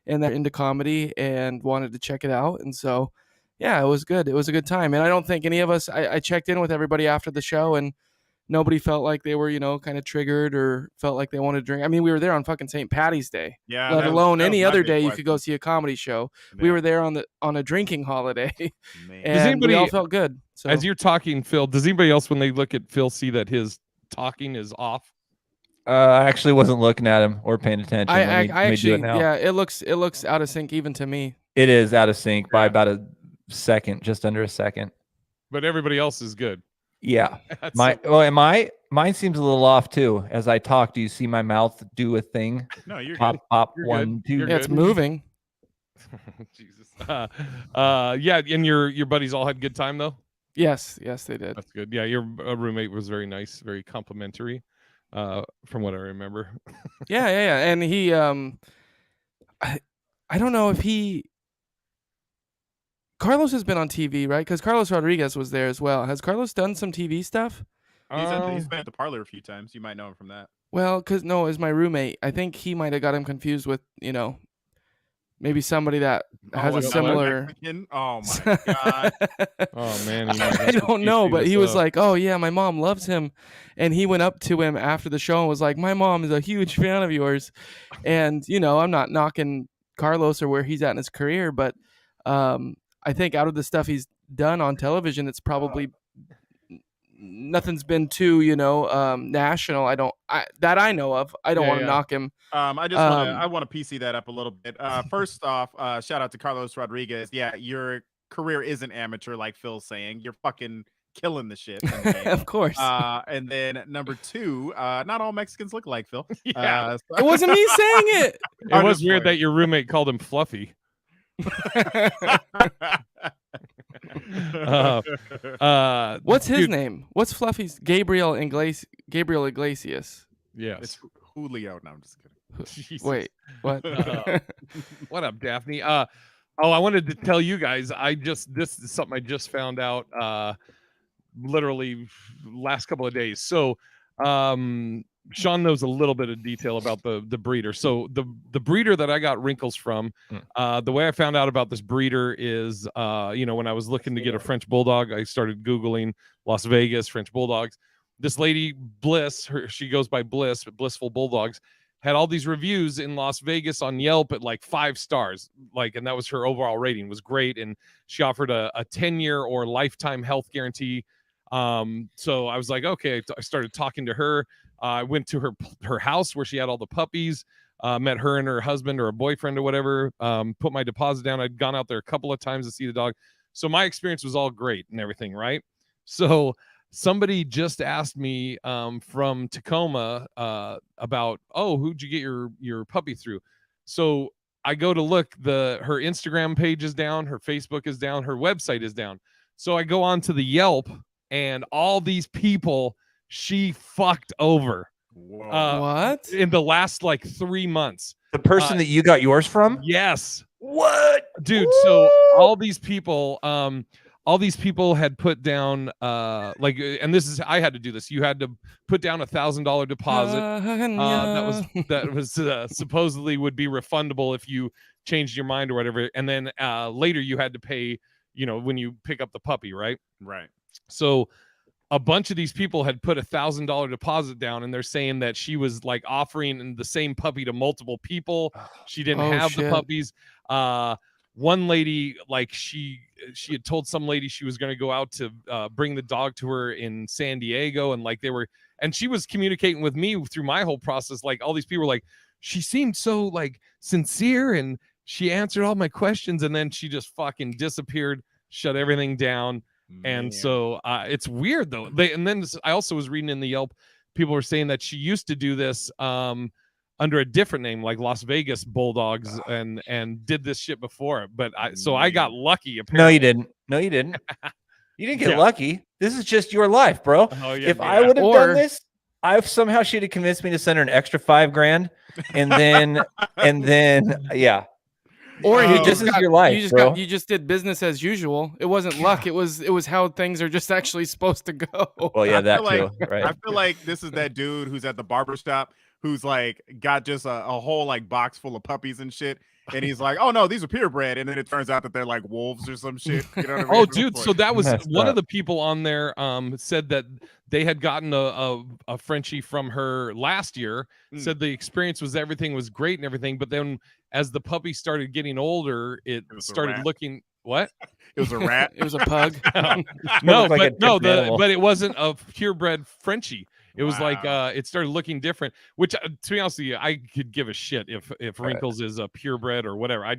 and they're into comedy and wanted to check it out. And so, yeah, it was good. It was a good time. And I don't think any of us, I checked in with everybody after the show, and nobody felt like they were, kind of triggered or felt like they wanted to drink. I mean, we were there on fucking St. Patty's Day, Yeah, let alone that was any my other big day you question. could go see a comedy show. Yeah. We were there on a drinking holiday, Man. and Does anybody, we all felt good. So. As you're talking, Phil, does anybody else, when they look at Phil, see that his talking is off? I actually wasn't looking at him or paying attention. I let me do actually, it now. yeah, it looks out of sync even to me. It is out of sync by about a second, just under a second. But everybody else is good. Yeah. Mine seems a little off too. As I talk, do you see my mouth do a thing? No, you're pop, good. pop, You're 1, 2. Yeah, it's moving. Jesus. Yeah, and your buddies all had a good time though? Yes, they did. That's good. Yeah, your roommate was very nice, very complimentary, from what I remember. Yeah. And he, I don't know if Carlos has been on TV, right? Because Carlos Rodriguez was there as well. Has Carlos done some TV stuff? He's been at the parlor a few times. You might know him from that. Well, as my roommate, I think he might have got him confused with, maybe somebody that has a similar. Oh my god! Oh man, I don't know, but he was like, "Oh yeah, my mom loves him," and he went up to him after the show and was like, "My mom is a huge fan of yours," and I'm not knocking Carlos or where he's at in his career, but I think out of the stuff he's done on television, it's probably nothing's been too national. That I know of. I don't want to knock him. I want to PC that up a little bit. First off, shout out to Carlos Rodriguez. Yeah, your career isn't amateur, like Phil's saying. You're fucking killing the shit. Of course. And then number 2, not all Mexicans look like Phil. Yeah. It wasn't me saying it. It was weird that your roommate called him Fluffy. What's his name? What's Fluffy's? Gabriel Iglesias. Yes. It's Julio. No, I'm just kidding. Jesus. Wait, what? What up, Daphne? I wanted to tell you guys, this is something I just found out literally last couple of days. So Sean knows a little bit of detail about the breeder. So the breeder that I got wrinkles from, the way I found out about this breeder is, when I was looking to get a French bulldog, I started Googling Las Vegas French bulldogs. This lady, Bliss, she goes by Bliss, but Blissful Bulldogs, had all these reviews in Las Vegas on Yelp at like 5 stars, and that was her overall rating, was great. And she offered a 10-year or lifetime health guarantee. So I was like, okay, I started talking to her. I went to her house where she had all the puppies, met her and her husband or a boyfriend or whatever, put my deposit down. I'd gone out there a couple of times to see the dog. So my experience was all great and everything, right? So somebody just asked me from Tacoma about, who'd you get your puppy through? So I go to look, her Instagram page is down, her Facebook is down, her website is down. So I go on to the Yelp, and all these people she fucked over. What? In the last 3 months. The person that you got yours from? Yes. What? Dude, so all these people had put down and this is, I had to do this. You had to put down $1,000 deposit. That was supposedly would be refundable if you changed your mind or whatever. And then later you had to pay, when you pick up the puppy, right? Right. So a bunch of these people had put $1,000 deposit down, and they're saying that she was offering the same puppy to multiple people. She didn't have the puppies. One lady, she had told some lady she was going to go out to bring the dog to her in San Diego, and she was communicating with me through my whole process. All these people were she seemed so sincere, and she answered all my questions, and then she just fucking disappeared, shut everything down. And so it's weird though. I also was reading in the Yelp, people were saying that she used to do this under a different name, like Las Vegas Bulldogs, and did this shit before. But I got lucky. Apparently. No, you didn't. You didn't get lucky. This is just your life, bro. Oh, yeah, if I would have done this, somehow she'd have convinced me to send her an extra $5,000, and then yeah. Or this is your life, you just did business as usual. It wasn't luck. It was how things are just actually supposed to go. Well, yeah, that too. Right. I feel like this is that dude who's at the barbershop who's like got just a whole like box full of puppies and shit. And he's like, oh no, these are purebred. And then it turns out that they're like wolves or some shit. You know what I mean? Oh, dude. So that was Messed one up. of the people on there said that they had gotten a Frenchie from her last year, said the experience was everything was great and everything. But then as the puppy started getting older, it started looking what? It was a rat. It was a pug. No, like a but different animal. but it wasn't a purebred Frenchie. It was like Wow. it started looking different. Which, to be honest with you, I could give a shit if Wrinkles is a purebred or whatever.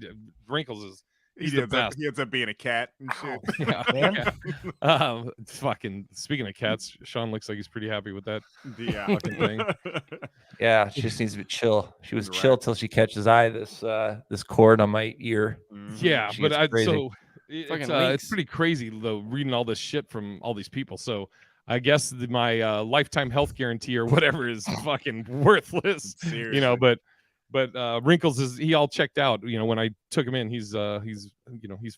Wrinkles is he's the best. He ends up being a cat and shit. Yeah. Fucking speaking of cats, Sean looks like he's pretty happy with that fucking thing. Yeah, she just needs to be chill. She was chill till she catches this cord on my ear. Yeah, She but gets crazy. it's pretty crazy though reading all this shit from all these people. So I guess my lifetime health guarantee or whatever is fucking worthless. Seriously. You know, but Wrinkles he all checked out. You know, when I took him in, he's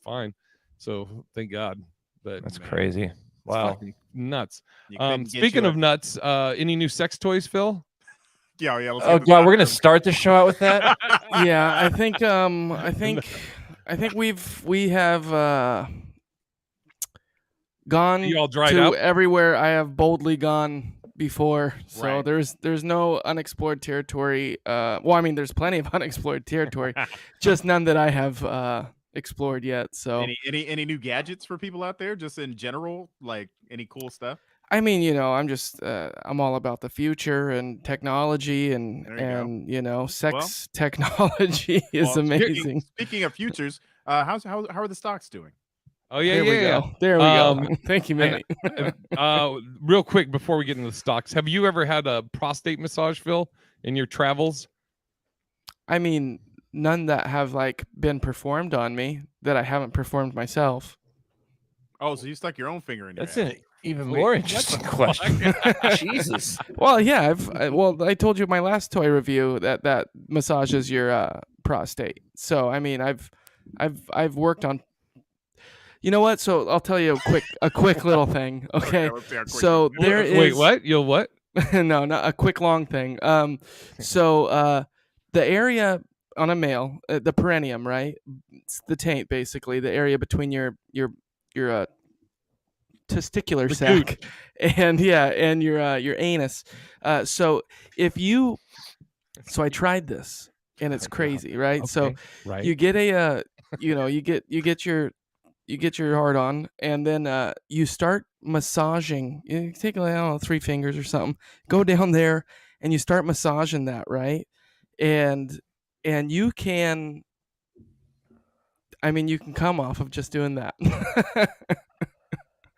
fine. So thank God. But That's crazy. Wow. fucking nuts. You couldn't get Speaking you of nuts, any new sex toys, Phil? Yeah, let's Oh get God, we're the gonna start the show out with that. Yeah, I think we have gone You all dried to up? everywhere I have boldly gone before. So Right. there's no unexplored territory. Well, I mean, there's plenty of unexplored territory, just none that I have explored yet. So any new gadgets for people out there, just in general, like any cool stuff? I mean, I'm just I'm all about the future and technology and There you go. sex technology is Well, amazing. Speaking of futures, how are the stocks doing? Oh yeah, There we yeah. go. There we go. Thank you, and- Manny. Real quick before we get into the stocks, have you ever had a prostate massage, Phil, in your travels? I mean, none that have like been performed on me that I haven't performed myself. Oh, so you stuck your own finger in your That's ass. an even Wait, more what interesting the question. Jesus. Well, yeah, I told you my last toy review that massages your prostate. So I mean, I've worked on. You know what? So I'll tell you a quick little thing. Okay. Let's see how quick So you- there is. Wait, what? You'll what? No, not a quick long thing. So the area on a male, the perineum, right? It's the taint, basically, the area between your testicular The sac and your anus. So I tried this and it's crazy, right? So Right. you get you get your hard on and then you start massaging. You take like, I don't know, 3 fingers or something, go down there and you start massaging that, right? And you can come off of just doing that.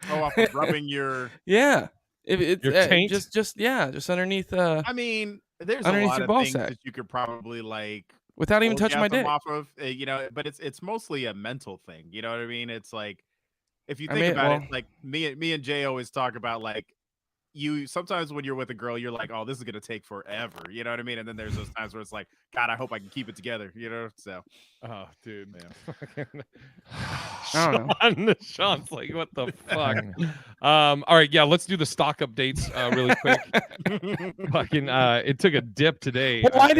Oh, off of rubbing your. Yeah. It's Your taint? just underneath I mean, there's a Underneath lot your of ball things sack. that you could probably like without even touching my orgasm dick. off of, but it's mostly a mental thing. You know what I mean? It's like if you I think mean, about well- it, like me and Jay always talk about like you sometimes when you're with a girl, you're like, oh, this is gonna take forever. You know what I mean? And then there's those times where it's like, God, I hope I can keep it together. You know? So Oh, dude. I don't know. Sean's like, what the fuck? All right, yeah, let's do the stock updates really quick. Fucking it took a dip today. Well, why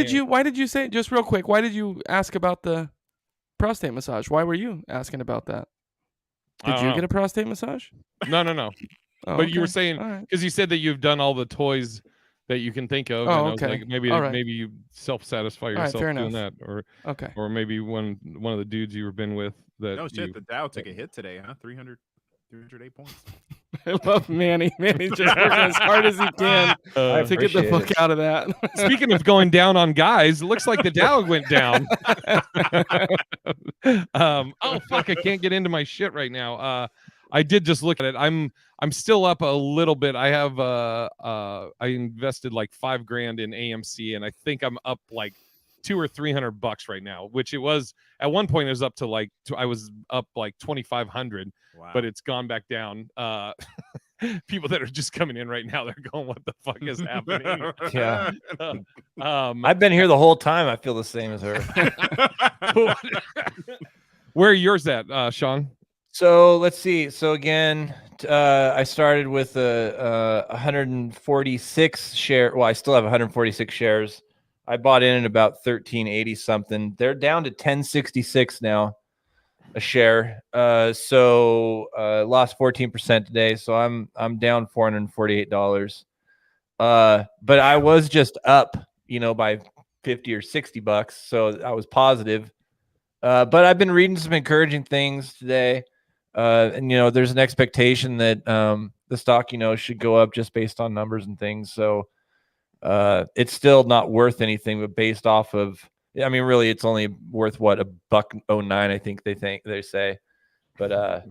did you say, just real quick, why did you ask about the prostate massage? Why were you asking about that? Did you get a prostate massage? No. Oh, But you were okay. saying All right. because you said that you've done all the toys that you can think of. Oh, and I was okay. like, maybe All right. maybe you self-satisfy right, yourself fair doing enough. that, Okay. or maybe one of the dudes you were been with that. no shit, you- the Dow took a hit today, huh? 308 points. I love Manny. Manny's just working as hard as he can Uh, to get the appreciate fuck it. out of that. Speaking of going down on guys, it looks like the Dow went down. Oh fuck! I can't get into my shit right now. I did just look at it. I'm still up a little bit. I have I invested like $5,000 in AMC, and I think I'm up like $200 or $300 right now. Which it was at one point. It was up to like I was up like 2,500, Wow. but it's gone back down. People that are just coming in right now, they're going, "What the fuck is happening?" Yeah. I've I've been here the whole time. I feel the same as her. Where are yours at, Sean? So let's see. So again, I started with a 146 share. Well, I still have 146 shares. I bought in at about 1380 something. They're down to 1066 now a share. So lost 14% today. So I'm down $448. But I was just up, by 50 or 60 bucks. So I was positive. But I've been reading some encouraging things today. And there's an expectation that the stock, should go up just based on numbers and things. So it's still not worth anything, but based off of, I mean, really, it's only worth what, $1.09, I think they say. But oh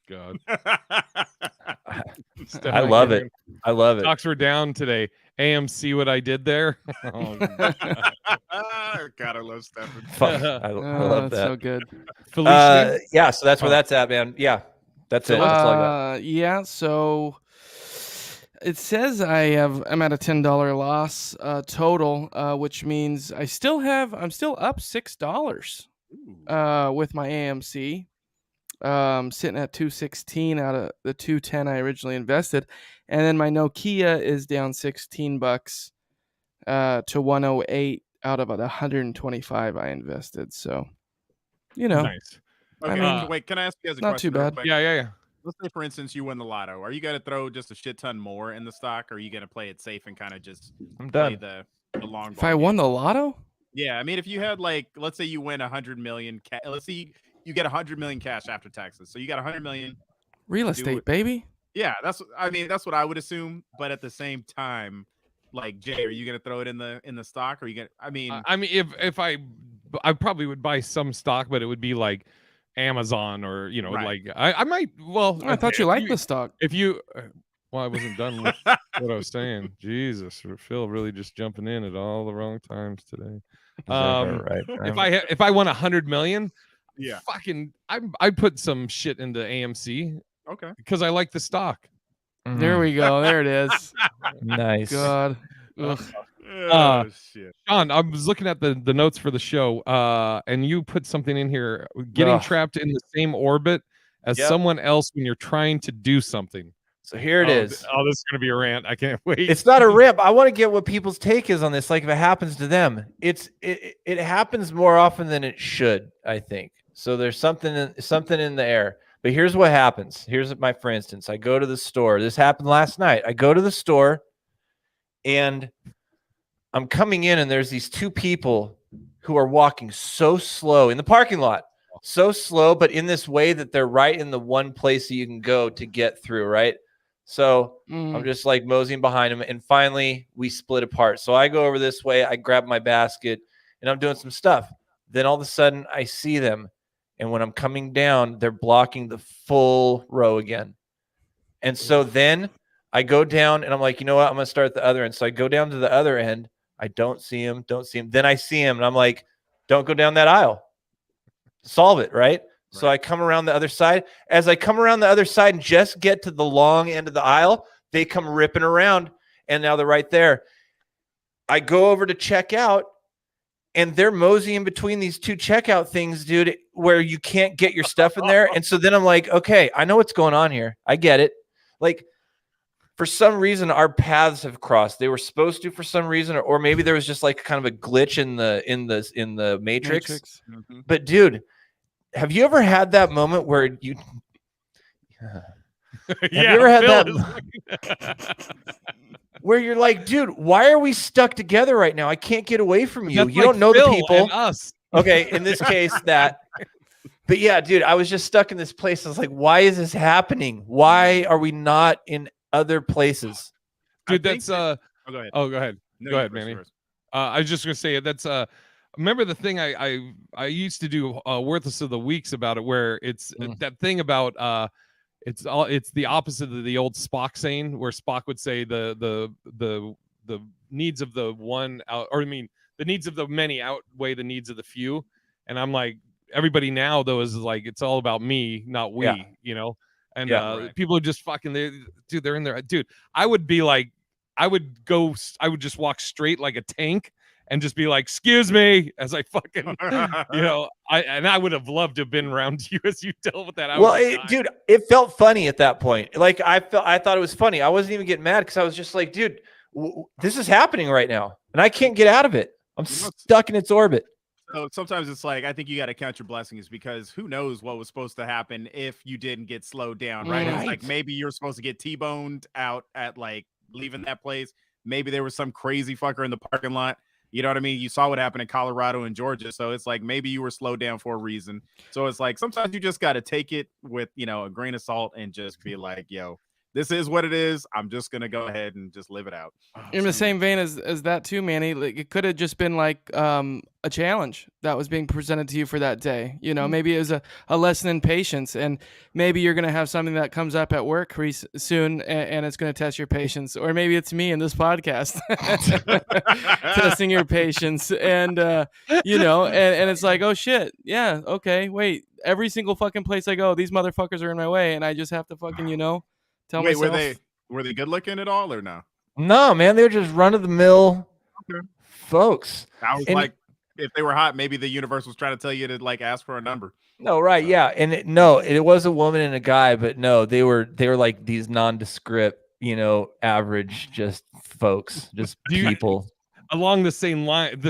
God, I love it. I love it. Stocks were down today. AMC, what I did there. Oh, God, I love Stefan. Fuck, I love that. So good. Felicia? Yeah, so that's where that's at, man. Yeah, that's it. That's all I got. Yeah, so it says I'm at a $10 loss total, which means I'm still up $6 with my AMC. Sitting at 216 out of the 210 I originally invested, and then my Nokia is down $16 to 108 out of the 125 I invested. So, Nice. Okay, I mean, wait, can I ask you guys a not question? too bad. Yeah. Let's say, for instance, you win the lotto. Are you going to throw just a shit ton more in the stock, or are you going to play it safe and kind of just play the long ball? If I won the lotto? Yeah, I mean, if you had let's say you win 100 million, let's see, you get 100 million cash after taxes. So you got 100 million. Real estate, baby. Yeah, that's what I would assume. But at the same time, Jay, are you going to throw it in the stock? Or are you going to, I mean, if I probably would buy some stock, but it would be like Amazon or, right. I might, well, I thought you liked the stock. If you, well, I wasn't done with what I was saying. Jesus, Phil really just jumping in at all the wrong times today. Right. If I won 100 million, yeah, fucking, I put some shit into AMC. Okay. Because I like the stock. There we go. There it is. Nice. God. Shit. Sean, I was looking at the notes for the show, and you put something in here: getting trapped in the same orbit as someone else when you're trying to do something. So here it is. Oh, this is gonna be a rant. I can't wait. It's not a rip. I want to get what people's take is on this. Like if it happens to them, it happens more often than it should, I think. So there's something in the air. But here's what happens. For instance, I go to the store. This happened last night. I go to the store and I'm coming in and there's these two people who are walking so slow in the parking lot, so slow, but in this way that they're right in the one place that you can go to get through, right? So I'm just moseying behind them. And finally we split apart. So I go over this way. I grab my basket and I'm doing some stuff. Then all of a sudden I see them. And when I'm coming down, they're blocking the full row again. And so then I go down and I'm like, you know what? I'm going to start at the other end. So I go down to the other end. I don't see him. Then I see him and I'm like, don't go down that aisle. Solve it, right? So I come around the other side. As I come around the other side and just get to the long end of the aisle, they come ripping around. And now they're right there. I go over to check out. And they're moseying between these two checkout things, dude, where you can't get your stuff in there. And so then I'm like, okay, I know what's going on here. I get it. For some reason, our paths have crossed. They were supposed to for some reason, or maybe there was just kind of a glitch in the matrix. Mm-hmm. But dude, have you ever had that moment where you? Have you ever had that? Where you're like, dude, why are we stuck together right now? I can't get away from you. You don't know the people. And us. Okay, in this case, that. But yeah, dude, I was just stuck in this place. I was like, why is this happening? Why are we not in other places? Dude, that's go ahead. Oh, go ahead. No, go ahead, Manny. I was just gonna say that's remember the thing I used to do Worthless of the Weeks about it, where it's that thing about it's the opposite of the old Spock saying, where Spock would say the needs of the one the needs of the many outweigh the needs of the few. And I'm like, everybody now though is like, it's all about me, not we, and people are just fucking dude, they're in there. Dude, I would just walk straight like a tank and just be like, "Excuse me," as I fucking, I would have loved to have been around you as you dealt with that. Dude, it felt funny at that point. Like I thought it was funny. I wasn't even getting mad because I was just like, dude, this is happening right now, and I can't get out of it. I'm stuck in its orbit. So sometimes it's like, I think you got to count your blessings, because who knows what was supposed to happen if you didn't get slowed down, right? It's like maybe you're supposed to get T-boned out at like leaving that place. Maybe there was some crazy fucker in the parking lot. You know what I mean? You saw what happened in Colorado and Georgia. So it's like maybe you were slowed down for a reason. So it's like sometimes you just got to take it with, a grain of salt and just be like, yo, this is what it is. I'm just going to go ahead and just live it out. In the same vein as that too, Manny, like it could have just been like a challenge that was being presented to you for that day. Maybe it was a lesson in patience, and maybe you're going to have something that comes up at work soon and it's going to test your patience. Or maybe it's me in this podcast testing your patience. And, and it's like, oh shit. Yeah. Okay. Wait, every single fucking place I go, these motherfuckers are in my way, and I just have to fucking, tell myself. Were they good looking at all or no? No, man, they're just run of the mill folks. I was like, if they were hot, maybe the universe was trying to tell you to like ask for a number. No, right, yeah, and it was a woman and a guy, but no, they were like these nondescript, average just folks, just people. Along the same line, do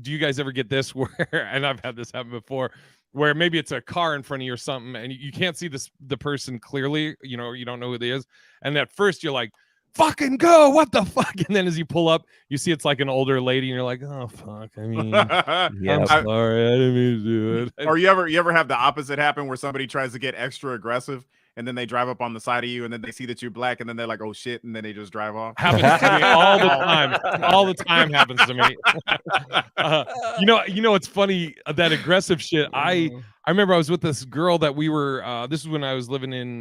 you guys ever get this where, and I've had this happen before, where maybe it's a car in front of you or something, and you can't see the person clearly, you don't know who they is, and at first you're like, fucking go, what the fuck? And then as you pull up, you see it's like an older lady, and you're like, oh fuck, I mean, I'm sorry, I didn't mean to do it. Or you ever have the opposite happen where somebody tries to get extra aggressive, and then they drive up on the side of you, and then they see that you're black, and then they're like, oh shit, and then they just drive off? Happens to me all the time. All the time happens to me. It's funny, that aggressive shit. I remember I was with this girl that we were, this is when I was living in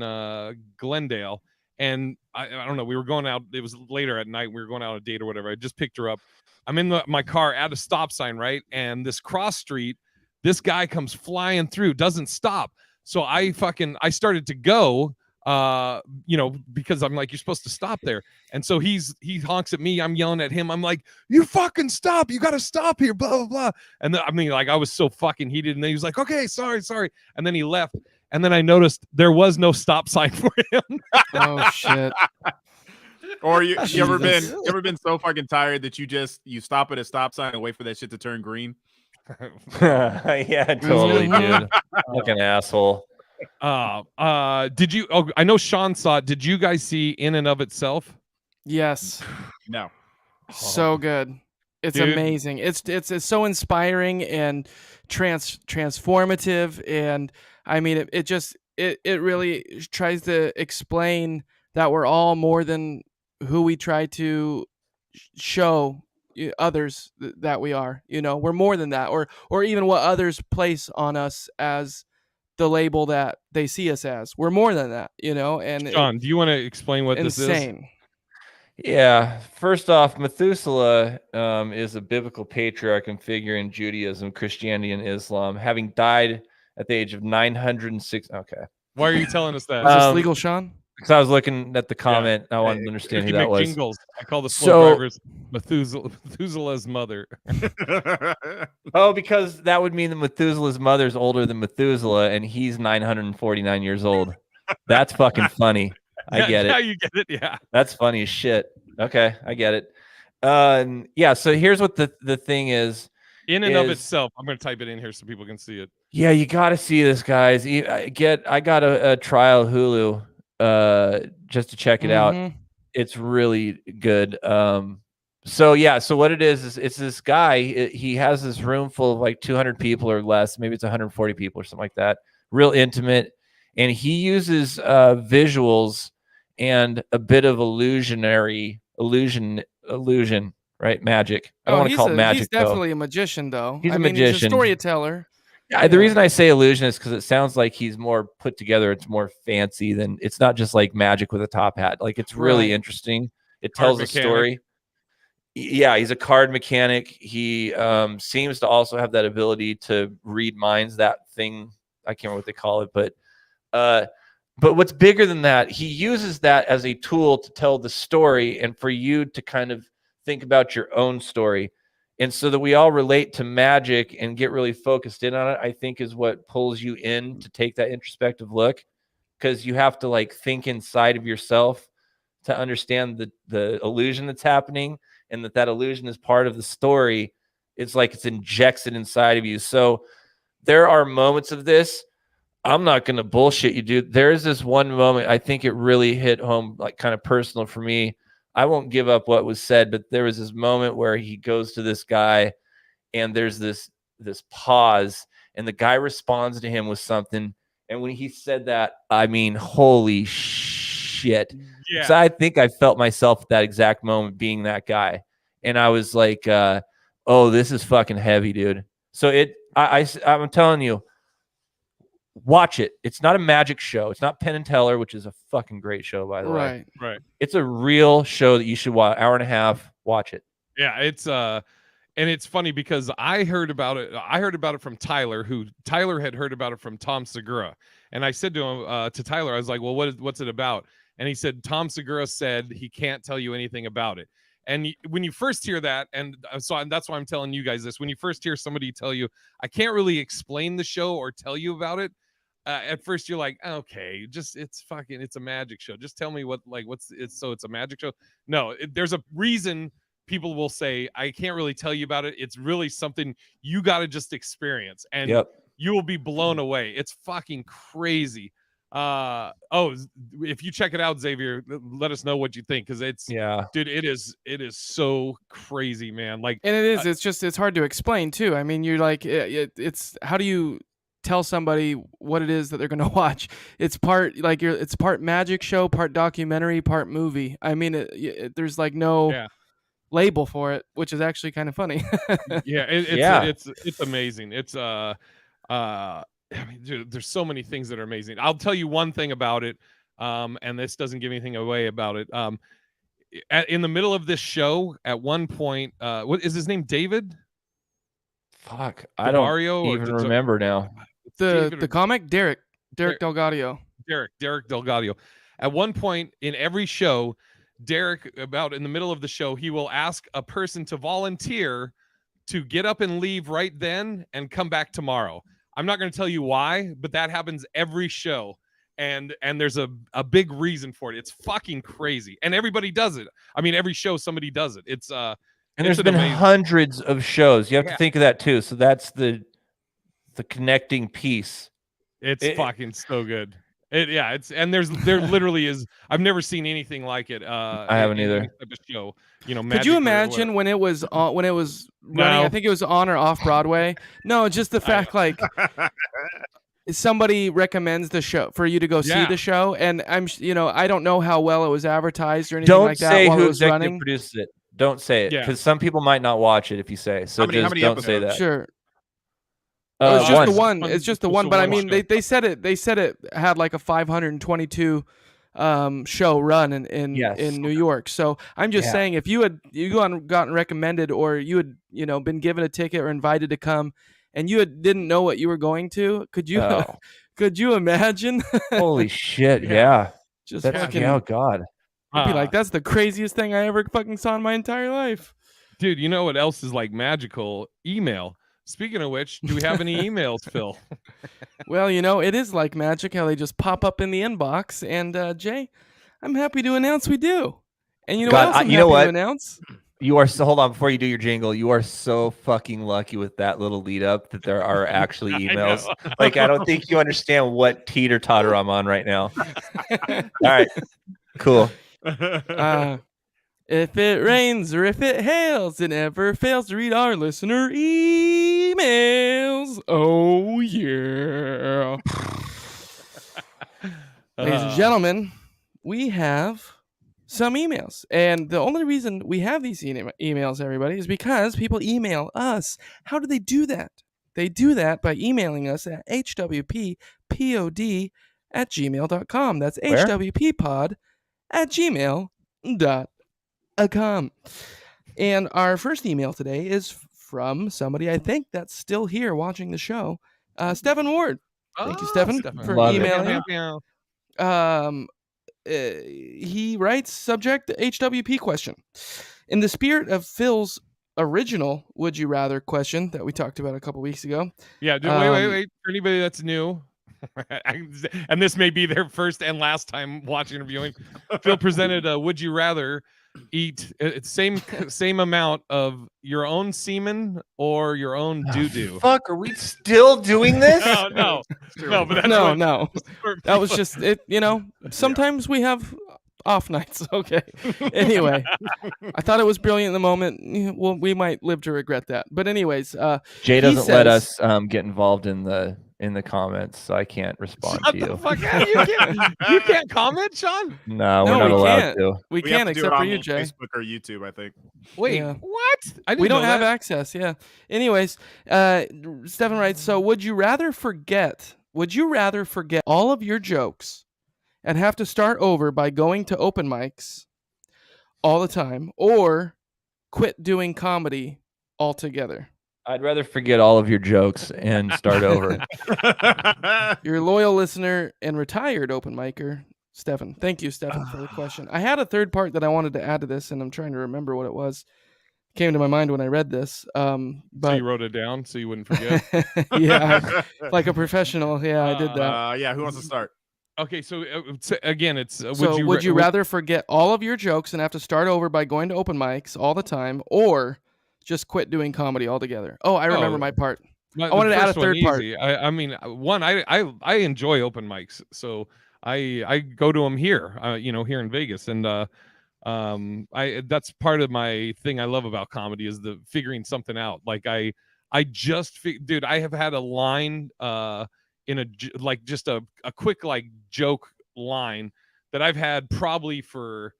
Glendale, and I don't know, we were going out, it was later at night, we were going out on a date or whatever. I just picked her up. I'm in my car at a stop sign, right? And this cross street, this guy comes flying through, doesn't stop. So I started to go, because I'm like, you're supposed to stop there. And so he honks at me. I'm yelling at him. I'm like, you fucking stop. You got to stop here, blah, blah, blah. And then, I was so fucking heated. And then he was like, okay, sorry. And then he left. And then I noticed there was no stop sign for him. Oh, shit. Or you ever been so fucking tired that you stop at a stop sign and wait for that shit to turn green? Yeah, totally, dude. Fucking asshole. Did you? Oh, I know Sean saw it. Did you guys see In and of Itself? Yes. No. So good. It's amazing. It's so inspiring and transformative, and I mean it really tries to explain that we're all more than who we try to show others that we are. We're more than that, or even what others place on us as the label that they see us as. We're more than that, and John, do you want to explain what this is? Insane. Yeah, first off, Methuselah is a biblical patriarch and figure in Judaism, Christianity, and Islam, having died at the age of 906. Okay, why are you telling us that? Is this legal, Sean? Because I was looking at the comment, I wanted to understand who that was. Jingles. I call the slow drivers Methuselah's mother. Oh, because that would mean that Methuselah's mother is older than Methuselah, and he's 949 years old. That's fucking funny. I get it. Now you get it. Yeah, that's funny as shit. Okay, I get it. Yeah. So here's what the thing is. In and of itself, I'm going to type it in here so people can see it. Yeah, you got to see this, guys. I got a trial Hulu. Just to check it out. It's really good. So what it is it's this guy. He has this room full of like 200 people or less. Maybe it's 140 people or something like that. Real intimate. And he uses visuals and a bit of illusion, right? Magic. I don't want to call it magic. He's definitely a magician, though. He's a magician. He's a storyteller. The reason I say illusion is because it sounds like he's more put together. It's more fancy than, it's not just like magic with a top hat. Like, it's really interesting. It tells a story. Yeah, he's a card mechanic. He seems to also have that ability to read minds. That thing, I can't remember what they call it, but what's bigger than that, he uses that as a tool to tell the story and for you to kind of think about your own story. And so that we all relate to magic and get really focused in on it, I think is what pulls you in to take that introspective look, because you have to like think inside of yourself to understand the illusion that's happening, and that illusion is part of the story. It's like it's injected inside of you. So there are moments of this. I'm not going to bullshit you, dude. There is this one moment, I think it really hit home, like kind of personal for me. I won't give up what was said, but there was this moment where he goes to this guy and there's this pause, and the guy responds to him with something. And when he said that, I mean, holy shit. Yeah. So I think I felt myself at that exact moment being that guy. And I was like, oh, this is fucking heavy, dude. So I'm telling you, watch it. It's not a magic show. It's not Penn and Teller, which is a fucking great show, by the way. Right. It's a real show that you should watch. Hour and a half. Watch it. Yeah, it's and it's funny because I heard about it from Tyler, who Tyler had heard about it from Tom Segura. And I said to him, to Tyler, I was like, well, what's it about? And he said, Tom Segura said he can't tell you anything about it. And when you first hear that, and that's why I'm telling you guys this, when you first hear somebody tell you, I can't really explain the show or tell you about it, at first you're like, okay, it's a magic show. Just tell me it's a magic show. No, there's a reason people will say, I can't really tell you about it. It's really something you got to just experience, and you will be blown away. It's fucking crazy. If you check it out, Xavier, let us know what you think, because dude, it is so crazy, man. Like, and it's hard to explain too. I mean, you're like, it's how do you tell somebody what it is that they're going to watch? It's part magic show, part documentary, part movie. I mean, there's like no label for it, which is actually kind of funny. It's amazing. It's I mean, dude, there's so many things that are amazing. I'll tell you one thing about it, and this doesn't give anything away about it. In the middle of this show, at one point, what is his name? David? Fuck, I don't even remember now. The comic Derek Delgadio. Derek Delgadio. At one point in every show, Derek, about in the middle of the show, he will ask a person to volunteer to get up and leave right then and come back tomorrow. I'm not going to tell you why, but that happens every show. And there's a big reason for it. It's fucking crazy. And everybody does it. I mean, every show somebody does it. And there's been hundreds of shows. You have to think of that too. So that's the connecting piece. It's fucking so good. There literally is. I've never seen anything like it. I haven't either. Type of show, could you imagine when it was running? I think it was on or off Broadway. No, just the fact like somebody recommends the show for you to go see the show, and I don't know how well it was advertised or anything like that. Don't say while who it was running. produced it. Don't say it, because some people might not watch it if you say. So how many don't episodes? say that. Sure. It's just the one. It's just the one. But I mean, show. they said it had like a 522 show run in New York. So I'm just saying, if you gotten recommended, or you had been given a ticket or invited to come, and you didn't know what you were going to, could you imagine? Holy shit! Yeah. Just that's fucking. Oh God. I'd be like, that's the craziest thing I ever fucking saw in my entire life. Dude, you know what else is like magical? Email. Speaking of which, do we have any emails, Phil? Well, it is like magic how they just pop up in the inbox. And Jay, I'm happy to announce we do. And what else I'm happy to announce? You are hold on before you do your jingle. You are so fucking lucky with that little lead up that there are actually emails. I don't think you understand what teeter totter I'm on right now. All right, cool. If it rains or if it hails, it never fails to read our listener emails. Oh, yeah. Ladies and gentlemen, we have some emails. And the only reason we have these emails, everybody, is because people email us. How do they do that? They do that by emailing us at hwppod@gmail.com. That's hwppod@gmail.com. And our first email today is from somebody I think that's still here watching the show, Stephen Ward. Thank you, Stephen, for emailing. He writes, subject HWP question. In the spirit of Phil's original "Would you rather" question that we talked about a couple weeks ago. Yeah, wait. For anybody that's new, and this may be their first and last time watching or viewing, Phil presented a "Would you rather" eat same amount of your own semen or your own doo-doo. Fuck, are we still doing this? No, but that's No. That was just it. Sometimes we have off nights. Okay. Anyway, I thought it was brilliant in the moment. Well, we might live to regret that. But anyways, Jay doesn't let us get involved in the comments, so I can't respond to you. The fuck out. You can't comment, Sean? No, we're not allowed to. We can't, except for you, Jay. Facebook or YouTube, I think. Wait, what? We don't have access. Yeah. Anyways, Stephen writes, so would you rather forget all of your jokes and have to start over by going to open mics all the time, or quit doing comedy altogether? I'd rather forget all of your jokes and start over. Your loyal listener and retired open micer, Stefan. Thank you, Stefan, for the question. I had a third part that I wanted to add to this, and I'm trying to remember what it was. It came to my mind when I read this. But so you wrote it down so you wouldn't forget? Yeah, like a professional. Yeah, I did that. Yeah, who wants to start? Okay, so again, it's would you rather forget all of your jokes and have to start over by going to open mics all the time, or just quit doing comedy altogether? Oh, I remember my part. I wanted to add a third part. I mean, one, I enjoy open mics, so I go to them here, here in Vegas, and that's part of my thing I love about comedy is the figuring something out. Like dude, I have had a line in just a quick joke line that I've had probably for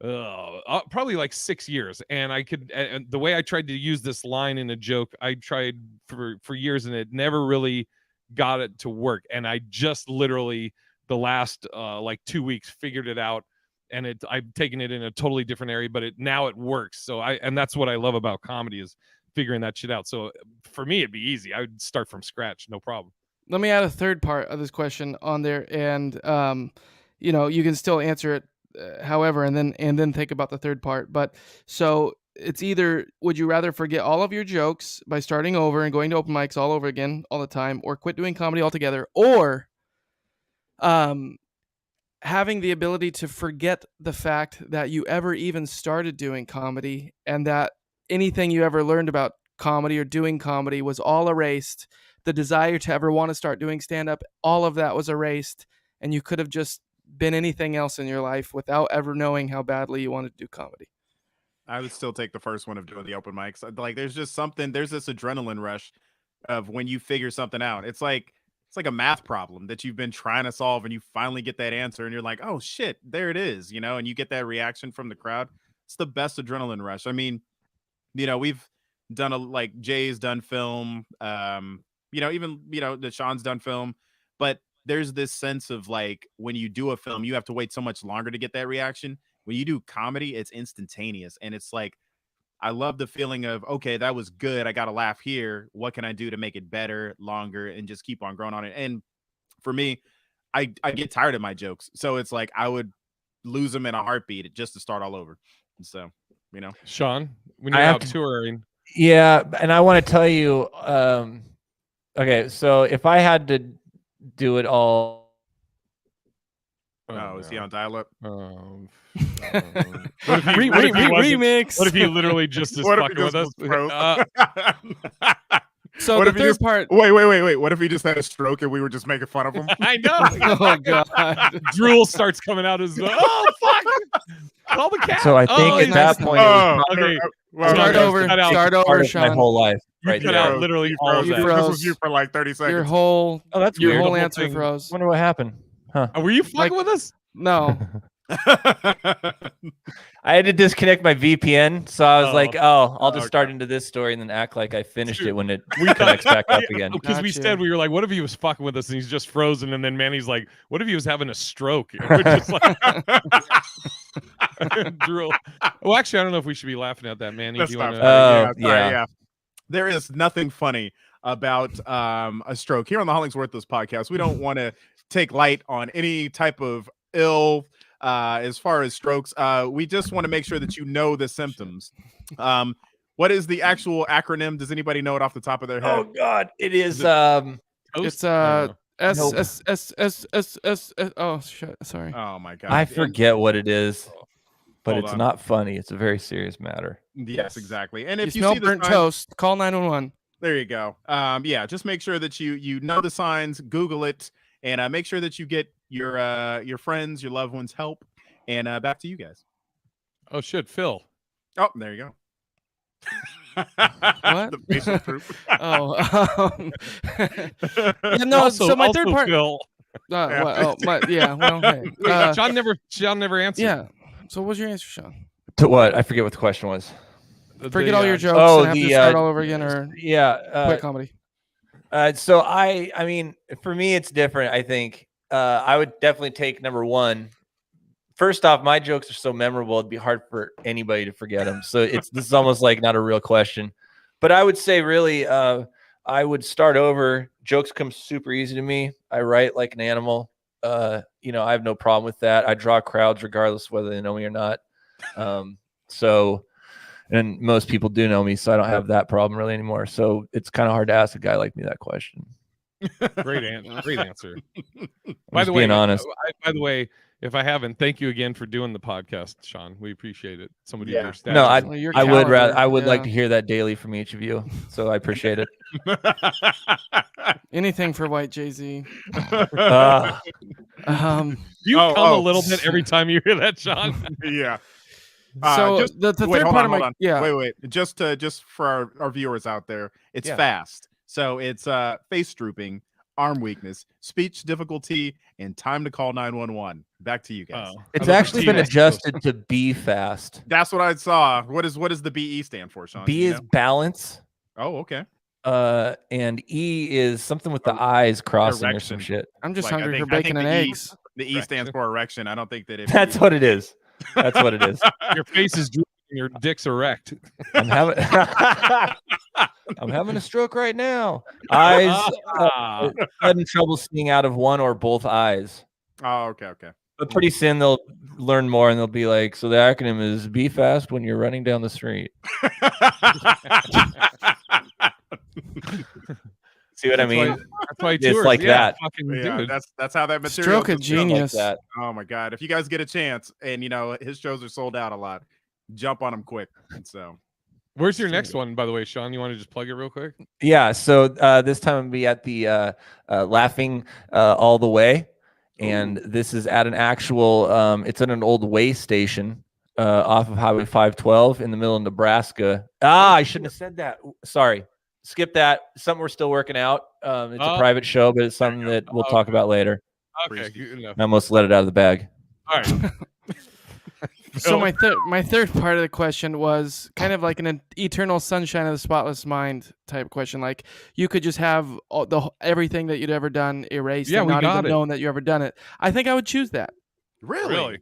probably 6 years, and and the way I tried to use this line in a joke, I tried for years, and it never really got it to work. And I just literally the last 2 weeks figured it out, and I've taken it in a totally different area, but now it works. So and that's what I love about comedy is figuring that shit out. So for me, it'd be easy. I would start from scratch, no problem. Let me add a third part of this question on there, and you can still answer it however, and then think about the third part. But so it's either would you rather forget all of your jokes by starting over and going to open mics all over again all the time, or quit doing comedy altogether, or having the ability to forget the fact that you ever even started doing comedy, and that anything you ever learned about comedy or doing comedy was all erased. The desire to ever want to start doing stand-up, all of that was erased, and you could have just been anything else in your life without ever knowing how badly you wanted to do comedy. I would still take the first one of doing the open mics. There's just there's this adrenaline rush of when you figure something out. It's like a math problem that you've been trying to solve, and you finally get that answer, and you're like, oh shit, there it is, and you get that reaction from the crowd. It's the best adrenaline rush. I mean, we've done Jay's done film, even that Sean's done film, but there's this sense of when you do a film, you have to wait so much longer to get that reaction. When you do comedy, it's instantaneous, and it's I love the feeling of, okay, that was good, I got a laugh here, what can I do to make it better, longer, and just keep on growing on it. And for me, I get tired of my jokes, so it's I would lose them in a heartbeat just to start all over. And so Sean, when you're out touring, yeah, and I want to tell you, okay, so if I had to do it all. Is he on dial-up? Remix. What if he literally just is fucking with us? So the third part. Wait. What if he just had a stroke and we were just making fun of him? I know. Oh god. Drool starts coming out as oh fuck. Call the cat. So I think at that point, okay. Start over, Sean. My whole life. You cut out literally all of that. This was you for 30 seconds. Your whole weird. Whole answer froze. Wonder what happened. Huh? Were you fucking with us? No. I had to disconnect my VPN, so I was I'll just start into this story and then act like I finished it when it connects back up again. Because we were like, what if he was fucking with us and he's just frozen? And then Manny's like, what if he was having a stroke? And we're just Drool. Well, actually, I don't know if we should be laughing at that, Manny. That's do you want to? Yeah. There is nothing funny about a stroke. Here on the HollingsWorthless podcast, we don't want to take light on any type of ill as far as strokes. We just want to make sure that you know the symptoms. What is the actual acronym? Does anybody know it off the top of their head? Oh God, it is. It's Nope. S. Oh shit! Sorry. Oh my God, I forget what it is, but Hold it's on. not funny. It's a very serious matter. Yes, exactly. And You if you smell see the burnt signs, toast, call 911. there you go. Yeah, just make sure that you know the signs, Google it, and make sure that you get your friends, your loved ones help. And back to you guys. Oh shit, Phil. Oh, there you go. What? The facial droop. Yeah, no. So my third part. Phil. Well, hey. Sean never answered. Yeah. So what's your answer, Sean? To what? I forget what the question was. Forget all your jokes oh, and have to start all over again, or Yeah. quit comedy. So I mean, for me, it's different. I think I would definitely take number one. First off, my jokes are so memorable; it'd be hard for anybody to forget them. So this is almost like not a real question. But I would say, really, I would start over. Jokes come super easy to me. I write like an animal. I have no problem with that. I draw crowds regardless of whether they know me or not. And most people do know me, so I don't have that problem really anymore. So it's kind of hard to ask a guy like me that question. Great answer. By the way, being honest. By the way, if I haven't, thank you again for doing the podcast, Sean. We appreciate it. Somebody Yeah. understands. No, I would Yeah. like to hear that daily from each of you. So I appreciate it. Anything for white Jay-Z. Uh, You come a little bit every time you hear that, Sean. Yeah. So just, the wait, third hold part on, of hold my on. yeah. Wait. Just for our viewers out there, it's Yeah. fast. So it's face drooping, arm weakness, speech difficulty, and time to call 911. Back to you guys. it's actually been adjusted to be fast. That's what I saw. What does the BE stand for, Sean? B Do you is know? balance. Oh, okay. And E is something with the eyes crossing or some Erection. shit. I'm just Like, hungry I for think bacon and the E- eggs. The E stands for erection. I don't think that if That's what it is. That's what it is. Your face is drooping, your dick's erect. I'm having I'm having a stroke right now. Eyes having trouble seeing out of one or both eyes. Oh, okay. But pretty soon they'll learn more and they'll be like, so the acronym is be fast when you're running down the street. See what I mean? That's why It's like that. Fucking Yeah, dude. that's how that material. Stroke of comes from. genius. Like that. Oh my God! If you guys get a chance, and his shows are sold out a lot, jump on them quick. And so, Where's your next one, by the way, Sean? You want to just plug it real quick? Yeah. So this time I'll be at the Laughing All the Way. And this is at an actual, it's at an old way station off of Highway 512 in the middle of Nebraska. I shouldn't have said that. Sorry. Skip that. Something we're still working out. It's a private show, but it's something that we'll talk about later. Okay, good enough. I almost let it out of the bag. All right. So my third part of the question was kind of like an eternal sunshine of the spotless mind type question. Like you could just have everything that you'd ever done erased and not even known that you ever done it. I think I would choose that. really?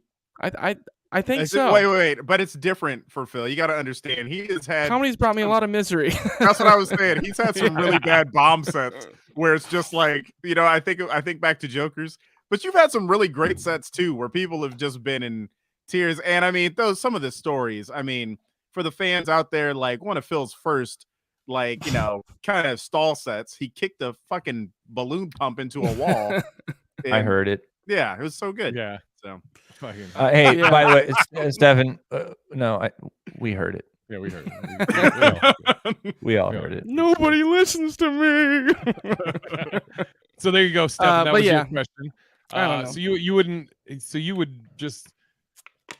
I think Is so. it, wait, but it's different for Phil. You got to understand, he has had Comedy's brought me a lot of misery. That's what I was saying. He's had some really bad bomb sets where it's just like, I think back to Jokers, but you've had some really great sets too, where people have just been in tears. And I mean, some of the stories, I mean, for the fans out there, like one of Phil's first, like, kind of stall sets, he kicked a fucking balloon pump into a wall. I heard it. Yeah, it was so good. Yeah. So, hey, by the way, Stephen, we heard it. Yeah, we heard it. We all heard it. Nobody listens to me. So there you go, Stephen. That was your question. I don't know. So you wouldn't. So you would just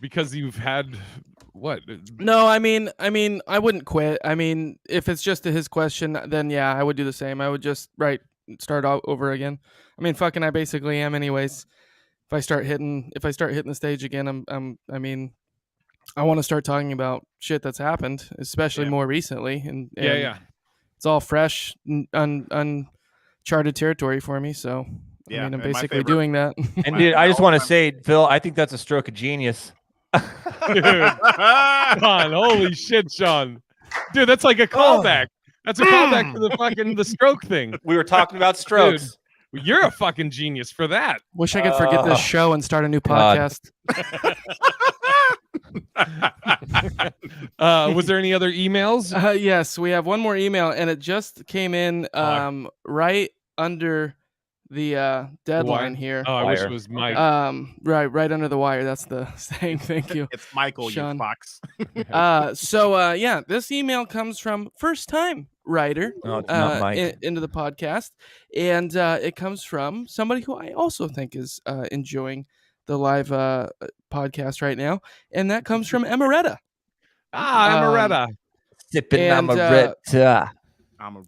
because you've had what? No, I mean, I wouldn't quit. I mean, if it's just his question, then yeah, I would do the same. I would just start out over again. I mean, fucking, I basically am anyways. If I start hitting the stage again, I want to start talking about shit that's happened, especially more recently, and it's all fresh, uncharted territory for me. So yeah, I'm basically doing that. And dude, I just want to say, Phil, I think that's a stroke of genius. Dude, Sean, holy shit, Sean, dude, that's like a callback. That's a callback to the stroke thing. We were talking about strokes. Dude, You're a fucking genius for that. Wish I could forget this show and start a new God. podcast. Was there any other emails? Yes, we have one more email, and it just came in right under the deadline here. Oh, I wish it was Mike. Right under the wire. That's the saying. Thank you. It's Michael, Sean. you fox. Yeah, this email comes from first time writer No, it's not Mike. into the podcast, and it comes from somebody who I also think is enjoying the live podcast right now, and that comes from Emeretta. Emeretta. Sipping and, Amaretta.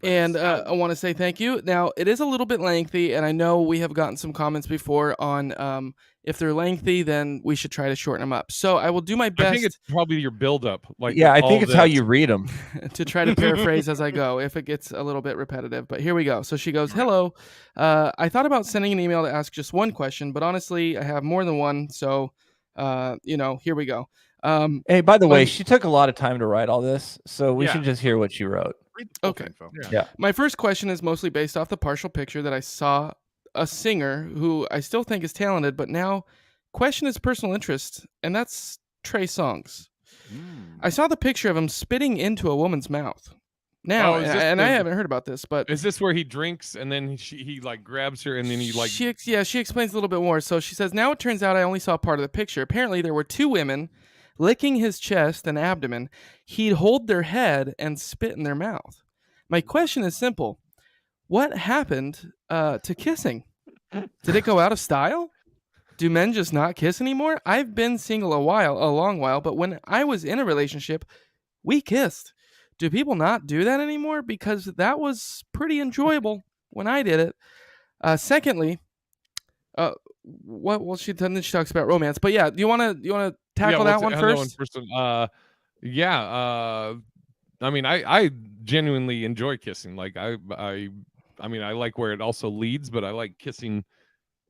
And I want to say thank you. Now, it is a little bit lengthy, and I know we have gotten some comments before on if they're lengthy, then we should try to shorten them up. So I will do my best. I think it's probably your build-up. Like, yeah, I think it's how you read them. to try to paraphrase as I go if it gets a little bit repetitive. But here we go. So she goes, hello. I thought about sending an email to ask just one question, but honestly, I have more than one. So, here we go. Hey, by the way, she took a lot of time to write all this, so we should just hear what she wrote. Okay. Yeah. My first question is mostly based off the partial picture that I saw a singer who I still think is talented, but now question his personal interest, and that's Trey Songz. I saw the picture of him spitting into a woman's mouth. Now, I haven't heard about this, but is this where he drinks and then he like grabs her and then he like? She explains a little bit more. So she says, now it turns out I only saw part of the picture. Apparently, there were two women licking his chest and abdomen. He'd hold their head and spit in their mouth. My question is simple. What happened to kissing? Did it go out of style? Do men just not kiss anymore? I've been single a long while, but when I was in a relationship, we kissed. Do people not do that anymore? Because that was pretty enjoyable when I did it. Secondly, she talks about romance, but yeah, do you want to tackle that one first? I mean, I genuinely enjoy kissing. Like I like where it also leads, but I like kissing.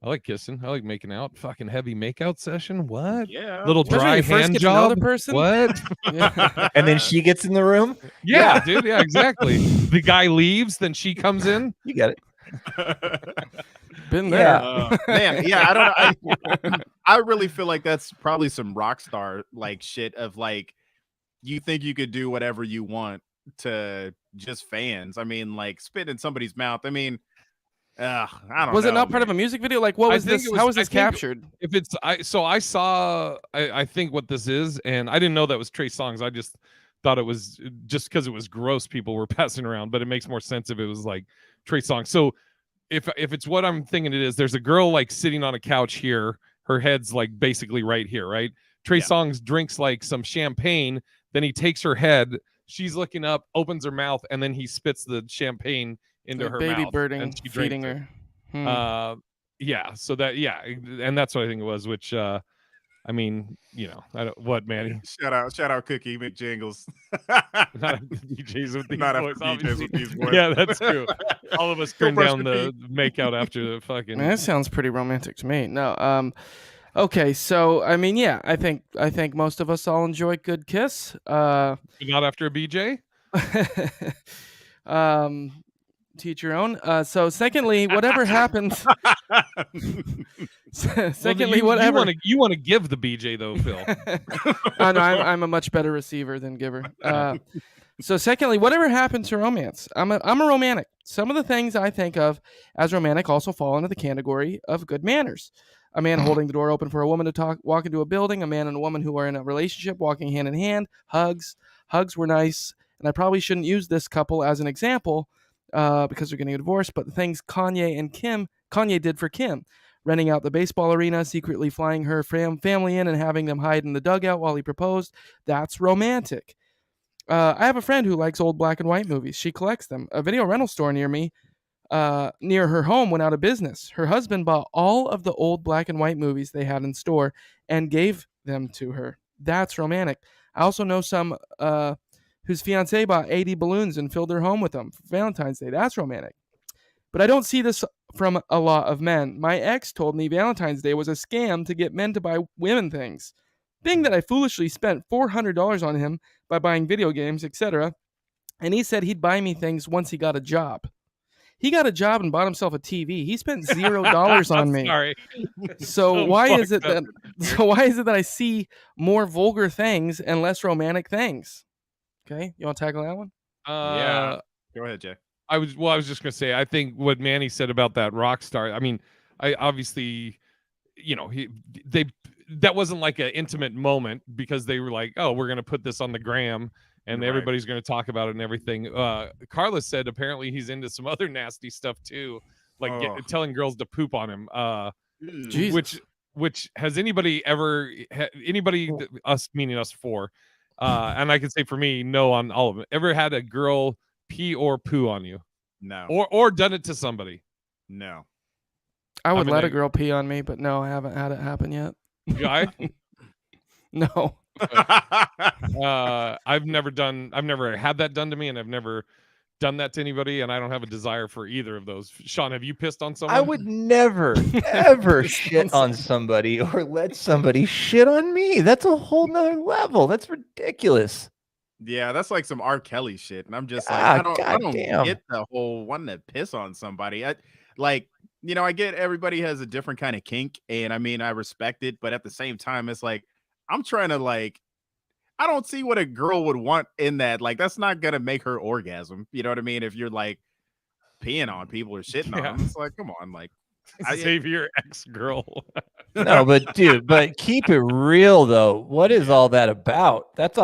I like making out. Fucking heavy makeout session. What? Yeah. Little dry hand job. The person. What? Yeah. And then she gets in the room. Yeah, dude. Yeah, exactly. The guy leaves, then she comes in. You get it. Been there. Man, yeah, I don't know. I really feel like that's probably some rock star like shit of like you think you could do whatever you want to just fans. I mean, like spit in somebody's mouth. I mean, I don't know. Was it not part of a music video? Like, what was this? How was this captured? If it's I think what this is, and I didn't know that was Trey Songz. I just thought it was just because it was gross. People were passing around, but it makes more sense if it was like Trey Songz. So if it's what I'm thinking it is, there's a girl like sitting on a couch here. Her head's like basically right here, right? Trey Songz drinks like some champagne. Then he takes her head. She's looking up, opens her mouth, and then he spits the champagne into her baby mouth. birding, and she feeding her. So that and that's what I think it was. Which I mean, I don't what Manny. Shout out Cookie McJingles. Not DJs with these Not boys. DJs with these boys. Yeah, that's true. All of us turn down the make out after the fucking. Man, that sounds pretty romantic to me. No, okay, so I mean, yeah, I think most of us all enjoy good kiss. Not after a BJ. Teach your own. So secondly, whatever happens. Secondly, whatever you want to give the BJ though, Phil. No, I'm a much better receiver than giver. So secondly, whatever happens to romance? I'm a romantic. Some of the things I think of as romantic also fall into the category of good manners. A man holding the door open for a woman to walk into a building. A man and a woman who are in a relationship walking hand in hand. Hugs were nice. And I probably shouldn't use this couple as an example because they're getting a divorce. But the things Kanye did for Kim, renting out the baseball arena, secretly flying her family in and having them hide in the dugout while he proposed, that's romantic. I have a friend who likes old black and white movies. She collects them. A video rental store near her home went out of business. Her husband bought all of the old black and white movies they had in store and gave them to her. That's romantic. I also know some whose fiance bought 80 balloons and filled their home with them for Valentine's Day. That's romantic. But I don't see this from a lot of men. My ex told me Valentine's Day was a scam to get men to buy women things. Being that I foolishly spent $400 on him by buying video games, etc., and he said he'd buy me things once he got a job. He got a job and bought himself a TV. He spent $0 on me. Sorry. So why is it fucked that I see more vulgar things and less romantic things? Okay, you want to tackle that one? Yeah. Go ahead, Jay. I was just gonna say, I think what Manny said about that rock star. I mean, I obviously, you know, that wasn't like an intimate moment because they were like, oh, we're gonna put this on the gram and everybody's gonna talk about it and everything. Carlos said apparently he's into some other nasty stuff too, like telling girls to poop on him. Which has anybody ever us meaning us four, and I can say for me, no on all of them, ever had a girl pee or poo on you? No. Or done it to somebody? No. I would let a girl pee on me, but no, I haven't had it happen yet. Guy? No. I've never had that done to me, and I've never done that to anybody, and I don't have a desire for either of those. Sean, have you pissed on someone? I would never, ever shit on somebody or let somebody shit on me. That's a whole nother level. That's ridiculous. Yeah, that's like some R. Kelly shit. And I'm just like, I don't get the whole wanting to piss on somebody. I get everybody has a different kind of kink, and I mean, I respect it, but at the same time, it's like, I'm trying to I don't see what a girl would want in that. Like, that's not gonna make her orgasm. You know what I mean? If you're like peeing on people or shitting on them, it's like, come on, like save your ex-girl. No, but dude, keep it real though. What is all that about? That's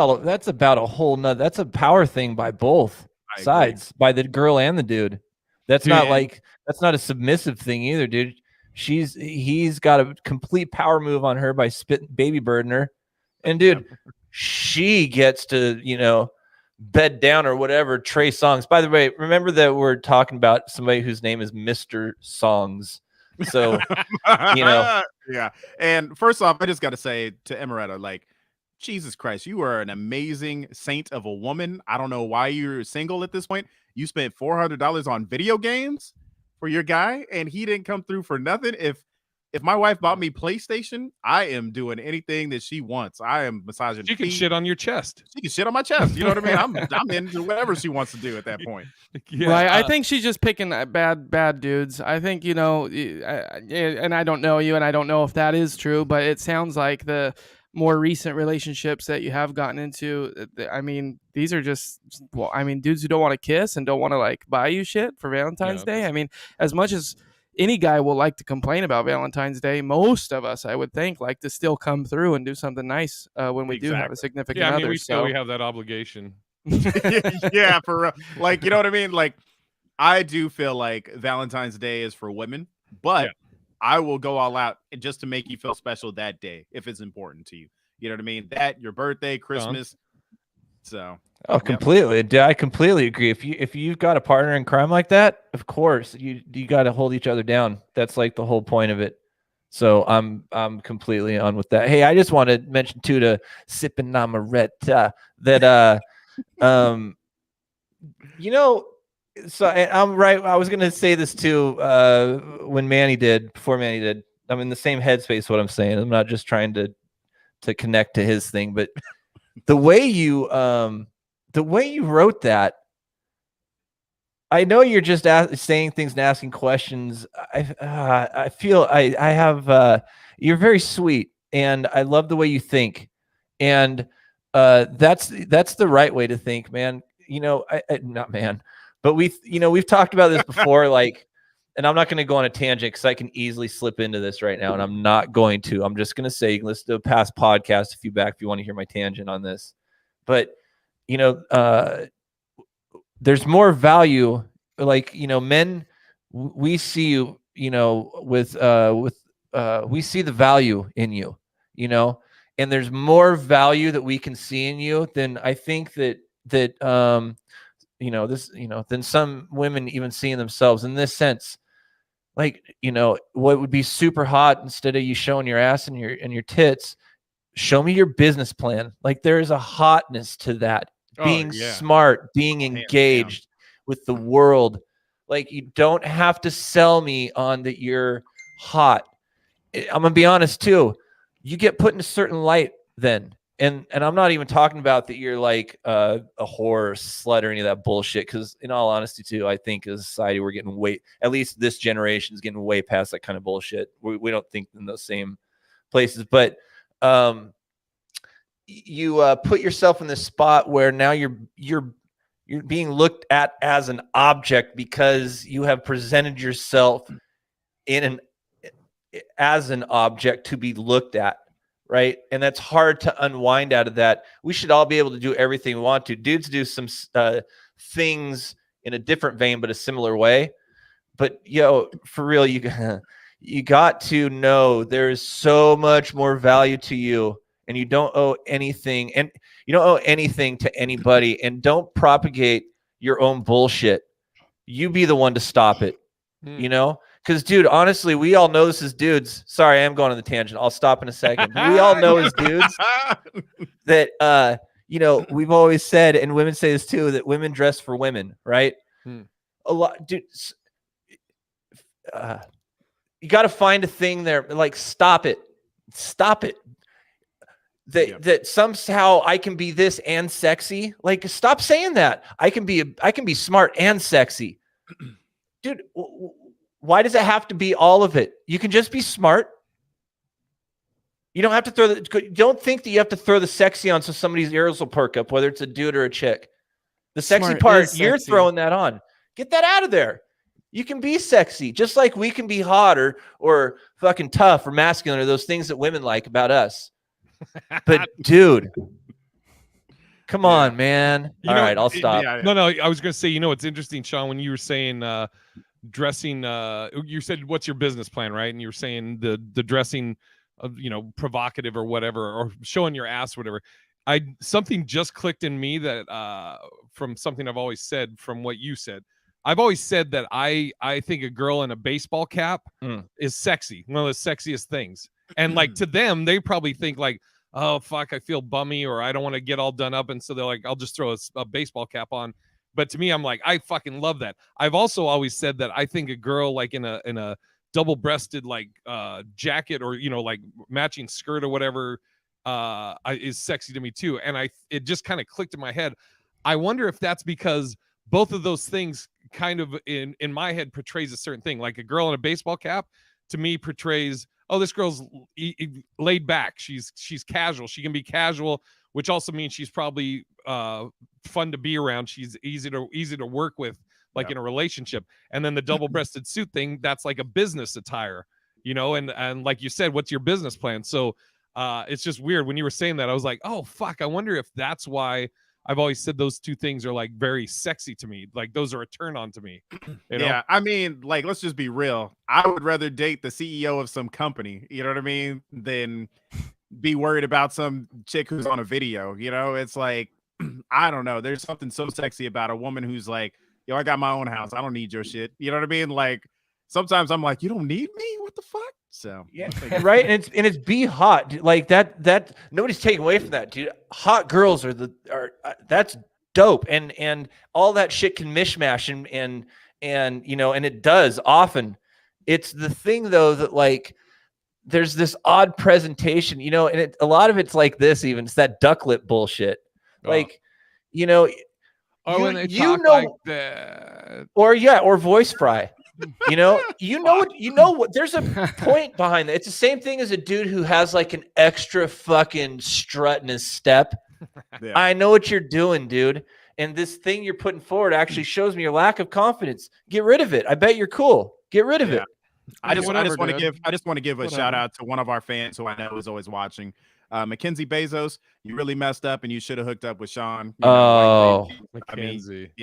about a whole nother. That's a power thing by both sides, by the girl and the dude. That's not a submissive thing either, dude. He's got a complete power move on her by spitting baby birding her, and dude, she gets to, bed down or whatever. Trey Songs. By the way, remember that we're talking about somebody whose name is Mr. Songs. So, yeah. And first off, I just got to say to Emeretta, like, Jesus Christ, you are an amazing saint of a woman. I don't know why you're single at this point. You spent $400 on video games for your guy, and he didn't come through for nothing. If my wife bought me PlayStation, I am doing anything that she wants. I am massaging. She can shit on your chest. She can shit on my chest. You know what I mean? I'm into whatever she wants to do at that point. Yeah, right. I think she's just picking bad dudes. I think, and I don't know you, and I don't know if that is true, but it sounds like the more recent relationships that you have gotten into, I mean, these are just, dudes who don't want to kiss and don't want to buy you shit for Valentine's Day. I mean, as much as any guy will like to complain about Valentine's Day, most of us, I would think, like to still come through and do something nice when we do have a significant other. We feel we have that obligation. Yeah, for you know what I mean? Like, I do feel like Valentine's Day is for women, but I will go all out just to make you feel special that day if it's important to you. You know what I mean? That, your birthday, Christmas. So. Oh, completely. I completely agree. If you've got a partner in crime like that, of course you got to hold each other down. That's like the whole point of it. So I'm completely on with that. Hey, I just want to mention too, to Sippin' Namaretta, that so I'm right. I was gonna say this too before Manny did. I'm in the same headspace. What I'm saying, I'm not just trying to connect to his thing, but the way you wrote that, I know you're just saying things and asking questions. I feel I have you're very sweet, and I love the way you think, and that's the right way to think, man. Not man, but we've talked about this before, and I'm not going to go on a tangent because I can easily slip into this right now, and I'm not going to. I'm just going to say, you can listen to a past podcast if you want to hear my tangent on this, but there's more value. Men, we see you, we see the value in you, and there's more value that we can see in you than I think than some women even see in themselves in this sense. What would be super hot, instead of you showing your ass and your tits, show me your business plan. There is a hotness to that. Being smart, being engaged with the world. You don't have to sell me on that you're hot. I'm gonna be honest too. You get put in a certain light then. And I'm not even talking about that you're like a whore or slut or any of that bullshit. Because in all honesty, too, I think as a society we're getting at least this generation is getting way past that kind of bullshit. We don't think in those same places, but you put yourself in this spot where now you're being looked at as an object because you have presented yourself as an object to be looked at. Right. And that's hard to unwind out of that. We should all be able to do everything we want to. Dudes do some things in a different vein, but a similar way. But for real, you got to know there is so much more value to you, and you don't owe anything, and you don't owe anything to anybody, and don't propagate your own bullshit. You be the one to stop it. Because, dude, honestly, we all know this as dudes. Sorry, I am going on the tangent. I'll stop in a second. We all know as dudes that, we've always said, and women say this too, that women dress for women, right? A lot, dude. You got to find a thing there. Like, stop it. That somehow I can be this and sexy. Like, stop saying that. I can be smart and sexy, dude. Why does it have to be all of it? You can just be smart. You don't have to don't think that you have to throw the sexy on so somebody's ears will perk up, whether it's a dude or a chick. The sexy Smart part, is you're sexy. throwing that on. Get that out of there. You can be sexy, just like we can be hot or fucking tough or masculine or those things that women like about us. But dude, come on, man. All right, I'll stop. No, I was going to say, it's interesting, Sean, when you were saying dressing, you said, what's your business plan, right? And you were saying the dressing of, provocative or whatever, or showing your ass, whatever. Something just clicked in me that from something I've always said, from what you said. I've always said that I think a girl in a baseball cap is sexy, one of the sexiest things. And like to them, they probably think like, oh fuck, I feel bummy, or I don't want to get all done up, and so they're like, I'll just throw a baseball cap on. But to me, I'm like, I fucking love that. I've also always said that I think a girl like in a double-breasted like jacket, or like matching skirt or whatever is sexy to me too. And it just kind of clicked in my head. I wonder if that's because both of those things kind of in my head portrays a certain thing. Like a girl in a baseball cap to me portrays, oh, this girl's laid back. She's casual. She can be casual, which also means she's probably fun to be around. She's easy to work with, like in a relationship. And then the double-breasted suit thing, that's like a business attire, and like you said, what's your business plan? So it's just weird. When you were saying that, I was like, oh fuck, I wonder if that's why I've always said those two things are like very sexy to me. Like those are a turn on to me. Yeah, I mean, like, let's just be real. I would rather date the CEO of some company, you know what I mean, than be worried about some chick who's on a video. It's like, I don't know. There's something so sexy about a woman who's like, yo, I got my own house. I don't need your shit. You know what I mean? Like, sometimes I'm like, you don't need me? What the fuck? So yeah, right. And it's be hot, dude. Like that nobody's taking away from that, dude. Hot girls are that's dope, and all that shit can mishmash and and it does often. It's the thing though that like there's this odd presentation, and a lot of it's like this. Even it's that duck lip bullshit, like when they talk like that, or voice fry. What there's a point behind that. It's the same thing as a dude who has like an extra fucking strut in his step. Yeah. I know what you're doing, dude. And this thing you're putting forward actually shows me your lack of confidence. Get rid of it. I bet you're cool. Get rid of it. I just want to give a shout out to one of our fans who I know is always watching. Mackenzie Bezos, you really messed up and you should have hooked up with Sean. Mackenzie.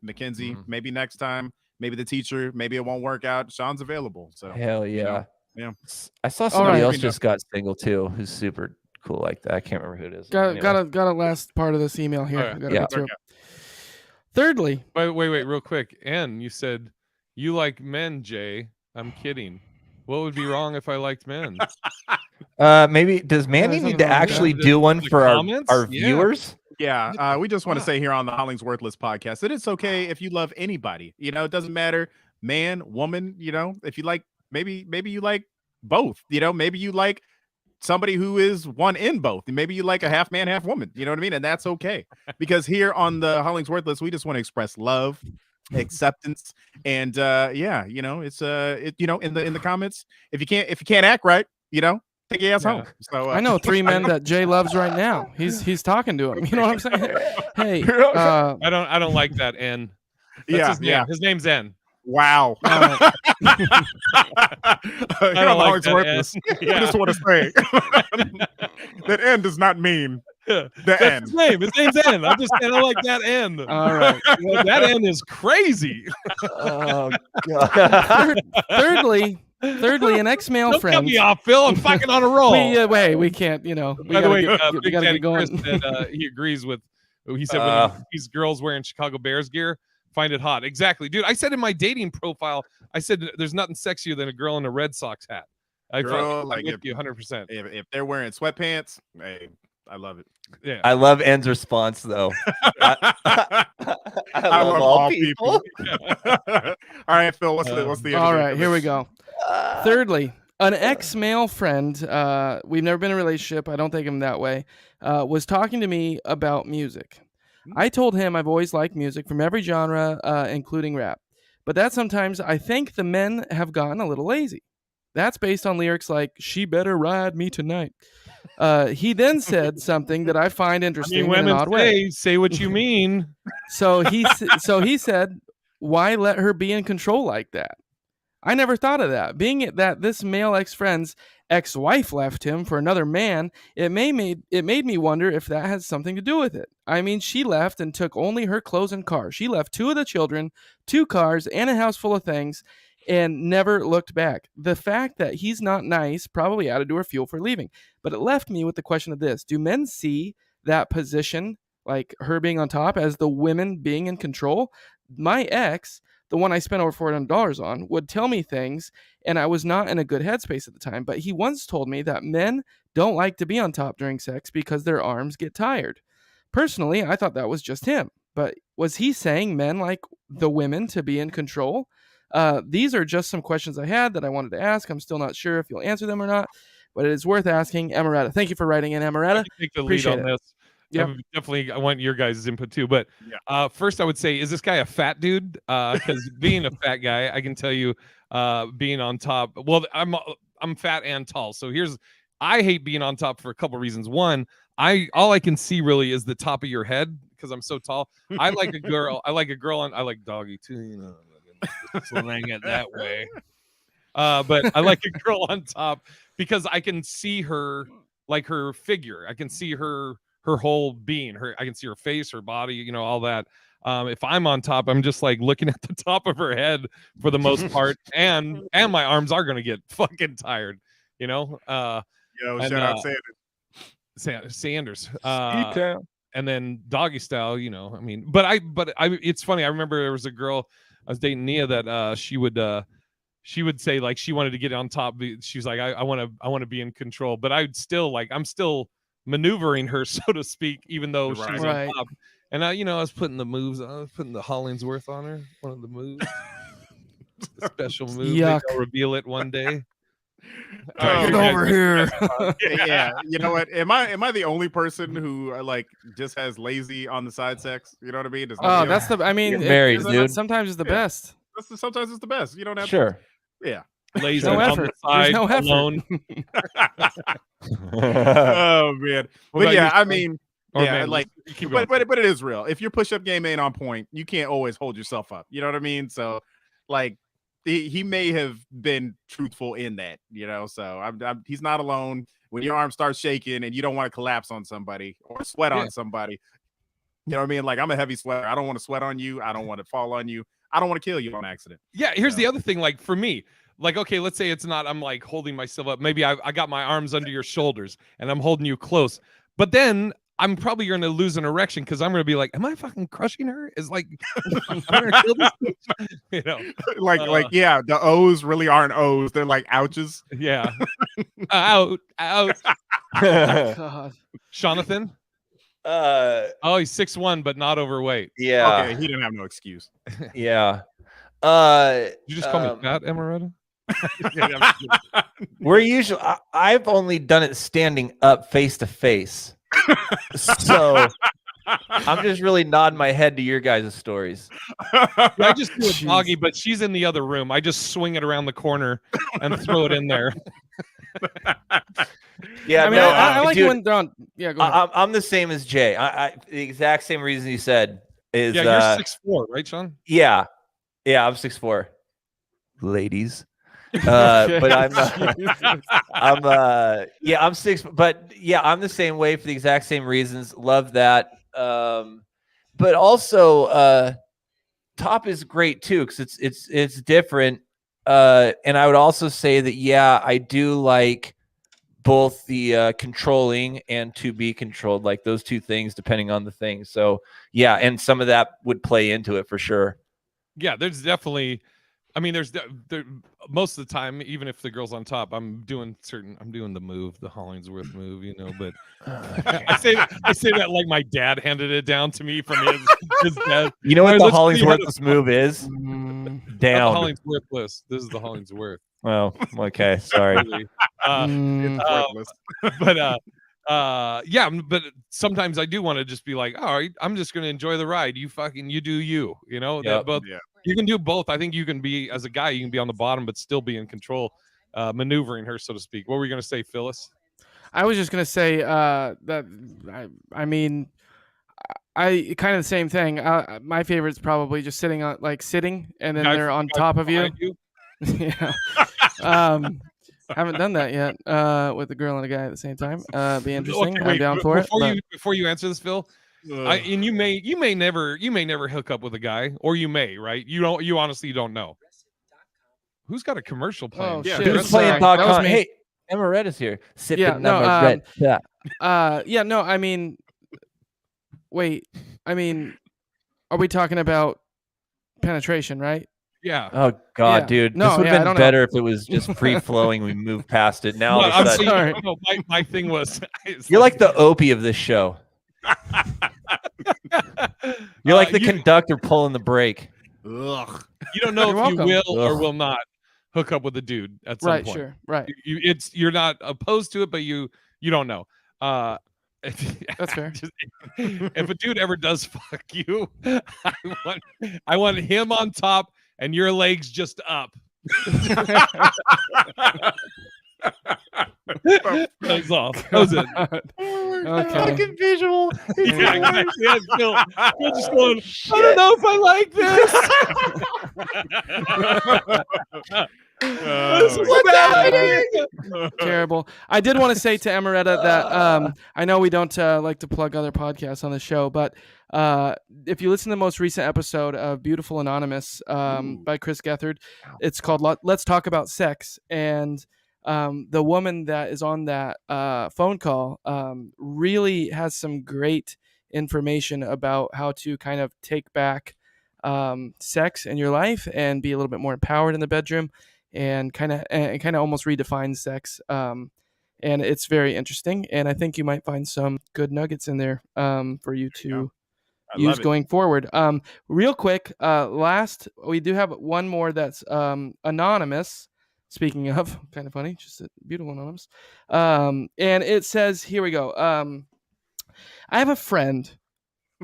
Mackenzie, maybe next time. Maybe the teacher, maybe it won't work out. Sean's available. So hell yeah. Yeah. I saw somebody else just got single too, who's super cool like that. I can't remember who it is. Got a last part of this email here. Right. Thirdly, wait, real quick. Ann, you said you like men, Jay. I'm kidding. What would be wrong if I liked men? Maybe does Mandy need to actually do one for our viewers? Yeah, we just want to say here on the HollingsWorthless podcast that it's okay if you love anybody. It doesn't matter, man, woman. If you like, maybe you like both. Maybe you like somebody who is one in both. Maybe you like a half man, half woman. You know what I mean? And that's okay. Because here on the HollingsWorthless, we just want to express love, acceptance, and yeah, you know, it's in the comments, if you can't act right, you know, take your ass home. So I know 3 men that Jay loves right now. He's talking to him. You know what I'm saying? Hey, I don't like that N. That's his name. yeah. His name's N. Wow. I don't like Worthless. I just want to say that N does not mean the N. His name. His name's N. I'm just saying I like that N. All right. Well, that N is crazy. Oh God. Thirdly, an ex-male Don't friend. cut me off, Phil. I'm fucking on a roll. We can't. You know, we By the way, gotta get going. Chris said, he agrees with. He said when these girls wearing Chicago Bears gear, find it hot. Exactly, dude. I said in my dating profile, I said there's nothing sexier than a girl in a Red Sox hat. I'm with you 100%. If they're wearing sweatpants, hey, I love it. Yeah, I love N's response though. I love all people. All right, Phil. What's the? All right, here we go. Thirdly, an ex-male friend. We've never been in a relationship. I don't think him that way. Was talking to me about music. I told him I've always liked music from every genre, including rap. But that sometimes I think the men have gotten a little lazy. That's based on lyrics like "She better ride me tonight." He then said something that I find interesting in an odd way. Say what you mean. So he said, "Why let her be in control like that?" I never thought of that. Being that this male ex-friend's ex-wife left him for another man, it made me wonder if that has something to do with it. I mean, she left and took only her clothes and car. She left 2 of the children, 2 cars, and a house full of things, and never looked back. The fact that he's not nice probably added to her fuel for leaving. But it left me with the question of this. Do men see that position, like her being on top, as the women being in control? My ex, the one I spent over $400 on, would tell me things, and I was not in a good headspace at the time. But he once told me that men don't like to be on top during sex because their arms get tired. Personally, I thought that was just him. But was he saying men like the women to be in control? These are just some questions I had that I wanted to ask. I'm still not sure if you'll answer them or not, but it is worth asking. Emirata, thank you for writing in, Emirata. Take the lead on this. Yep. Definitely, I want your guys' input too. But first, I would say, is this guy a fat dude? Because being a fat guy, I can tell you, being on top. Well, I'm fat and tall, so I hate being on top for a couple reasons. One, all I can see really is the top of your head because I'm so tall. I like a girl. I like doggy too. You know, slang it that way. But I like a girl on top because I can see her, like her figure. I can see her whole being. I can see her face, her body, you know, all that. If I'm on top, I'm just like looking at the top of her head for the most part, and my arms are gonna get fucking tired, you know. Shout out Sanders. And then doggy style, you know. I mean, but it's funny. I remember there was a girl I was dating, Nia, that she would say like she wanted to get on top. She was like, I want to be in control, but I'm still maneuvering her, so to speak, even though she's on top. And I was putting the moves. I was putting the Hollingsworth on her. One of the moves, the special move. Yuck. I'll reveal it one day. Get over here. Yeah, you know what? Am I the only person who like just has lazy on the side sex? You know what I mean? That's the. I mean, married, dude. Sometimes it's the best. Sometimes it's the best. You don't have to. Yeah. Lazy no on effort. the side, There's no effort. alone. Oh man. But yeah, I mean, man, like, but it is real. If your push-up game ain't on point, you can't always hold yourself up. You know what I mean? So, like, he may have been truthful in that. You know, so he's not alone. When your arm starts shaking and you don't want to collapse on somebody or sweat on somebody, you know what I mean? Like, I'm a heavy sweater. I don't want to sweat on you. I don't want to fall on you. I don't want to kill you on accident. Yeah, here's the other thing. Like for me, like, okay, let's say it's not, I'm like holding myself up. Maybe I got my arms under your shoulders and I'm holding you close. But then I'm probably going to lose an erection because I'm going to be like, am I fucking crushing her? It's like, I'm gonna kill this, you know, yeah, the O's really aren't O's. They're like ouches. Yeah. out. God. Jonathan. He's 6'1", but not overweight. Yeah. Okay, he didn't have no excuse. Yeah. Did you just call me fat, Emirata? We're usually. I've only done it standing up face to face, so I'm just really nodding my head to your guys' stories. Yeah, I just do a doggy, but she's in the other room. I just swing it around the corner and throw it in there. Yeah, I mean, I like dude, when they're on. Yeah, go ahead. I'm the same as Jay. The exact same reason you said is. Yeah, you're 6'4", right, Sean? Yeah, I'm 6'4". Ladies. Okay. But I'm 6, but yeah, I'm the same way for the exact same reasons. Love that. But also top is great too, because it's different. And I would also say that I do like both the controlling and to be controlled, like those two things depending on the thing. So yeah, and some of that would play into it for sure. Yeah, there's definitely, I mean, there most of the time, even if the girl's on top, I'm doing the move, the Hollingsworth move, but I say that like my dad handed it down to me from his dad. You know what the HollingsWorthless move is? Down. HollingsWorthless. This is the Hollingsworth. Oh, okay. Sorry. But sometimes I do want to just be like, all right, I'm just going to enjoy the ride. You do you, Yep. You can do both. I think you can be, as a guy, you can be on the bottom, but still be in control, maneuvering her, so to speak. What were you going to say, Phyllis? I was just going to say that, I mean, I kind of the same thing. My favorite's probably just sitting and then they're on top of you. Yeah. Haven't done that yet with a girl and a guy at the same time. Be interesting. Okay, wait, I'm down for it. Before you answer this, Phil, and you may never hook up with a guy, or you may, right? You honestly don't know. Who's got a commercial playing? Oh, shit. Who's playing Talk? Hey, Amaretta's here. No, I mean, wait. I mean, are we talking about penetration, right? Yeah. Oh God, Yeah. dude. No, this would yeah, have I been don't better if it was just free flowing. We moved past it. Now all of a sudden, sorry. No, my thing was, you're like the Opie of this show. You're like the conductor pulling the brake. Ugh. You don't know You're if welcome. you will or will not hook up with a dude at some Right, point. sure. Right. You're not opposed to it, but you don't know. That's fair. If a dude ever does fuck you, I want him on top and your legs just up. Legs off. That was it. Okay. Fucking visual. Yeah, exactly. Yeah, Phil just going, I don't know if I like this. What's happening? Terrible. I did want to say to Amaretta that I know we don't like to plug other podcasts on the show, but if you listen to the most recent episode of Beautiful Anonymous by Chris Gethard, it's called Let's Talk About Sex. And the woman that is on that phone call really has some great information about how to kind of take back sex in your life and be a little bit more empowered in the bedroom. And kind of almost redefine sex, and it's very interesting. And I think you might find some good nuggets in there for you to use going forward. Real quick, last we do have one more that's anonymous. Speaking of, kind of funny, just a beautiful anonymous. And it says, here we go. I have a friend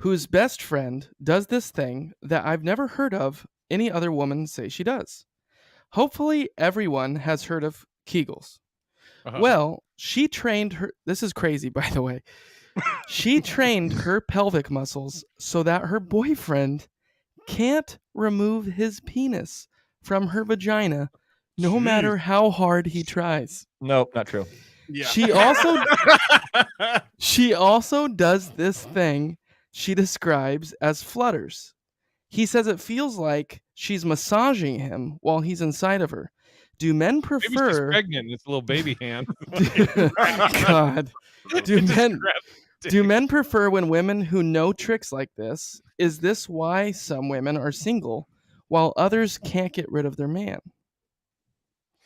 whose best friend does this thing that I've never heard of any other woman say she does. Hopefully everyone has heard of Kegels. Well, she trained her... This is crazy, by the way. She trained her pelvic muscles so that her boyfriend can't remove his penis from her vagina no matter how hard he tries. Nope, not true. Yeah. She also does this thing she describes as flutters. He says it feels like she's massaging him while he's inside of her. Do men prefer... Maybe she's pregnant. It's a little baby hand. God. Do men prefer when women who know tricks like this? Is this why some women are single while others can't get rid of their man?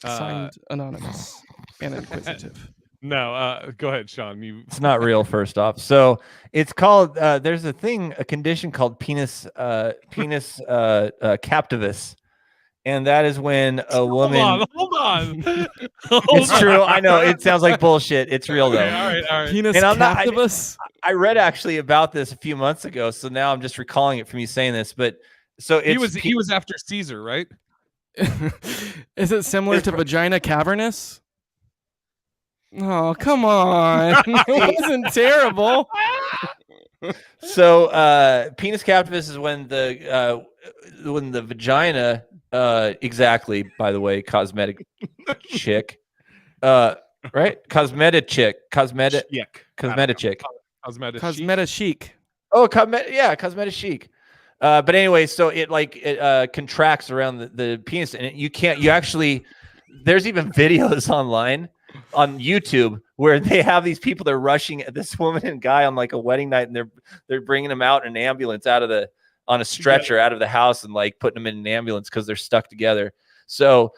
Signed Anonymous and Inquisitive. No, go ahead, Sean. It's not real, first off. So it's called, there's a condition called penis captivus. and that is when a woman. Hold on. It's true. I know it sounds like bullshit. It's real though. All right. Penis And I'm not- captivus. I read actually about this a few months ago, so now I'm just recalling it from you saying this. But so he was after Caesar, right? Is it similar to vagina cavernous? Oh, come on. It wasn't terrible. So penis captivus is when the vagina exactly, by the way, cosmetic chick. Right? Cosmetic chick. Cosmetic chick. Cosmetic chic. Oh, cosmetic chic. But anyway, so it contracts around the penis, and there's even videos online on YouTube where they have these people that are rushing at this woman and guy on like a wedding night, and they're bringing them out in an ambulance on a stretcher out of the house and like putting them in an ambulance because they're stuck together. So,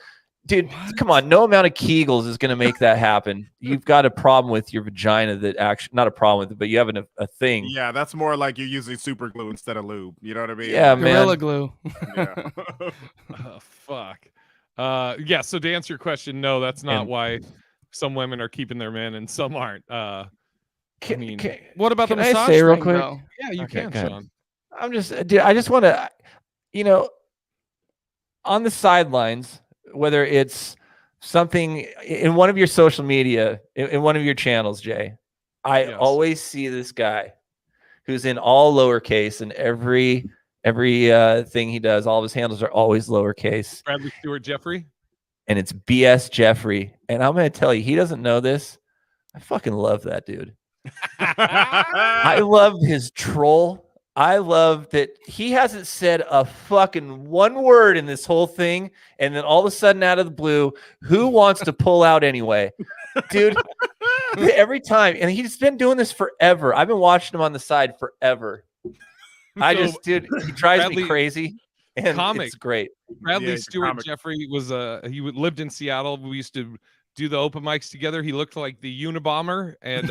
dude, come on, no amount of Kegels is going to make that happen. You've got a problem with your vagina that actually, not a problem with it, but you have a thing. Yeah, that's more like you're using super glue instead of lube. You know what I mean? Yeah, Gorilla man. glue. Yeah. Oh, fuck. Yeah. So to answer your question, no, that's not why some women are keeping their men and some aren't. What about the can I massage say real thing, quick? though? Yeah, you Okay, can, go ahead. Sean. I just want to, on the sidelines, whether it's something in one of your social media, in one of your channels, Jay, I always see this guy who's in all lowercase, and every thing he does, all of his handles are always lowercase. Bradley Stewart Jeffrey. And it's BS Jeffrey. And I'm going to tell you, he doesn't know this. I fucking love that dude. I love his troll. I love that he hasn't said a fucking one word in this whole thing. And then all of a sudden, out of the blue, who wants to pull out anyway? Dude, every time. And he's been doing this forever. I've been watching him on the side forever. He drives me crazy. And it's great. Bradley Stewart Jeffrey was he lived in Seattle. We used to do the open mics together. He looked like the Unabomber, and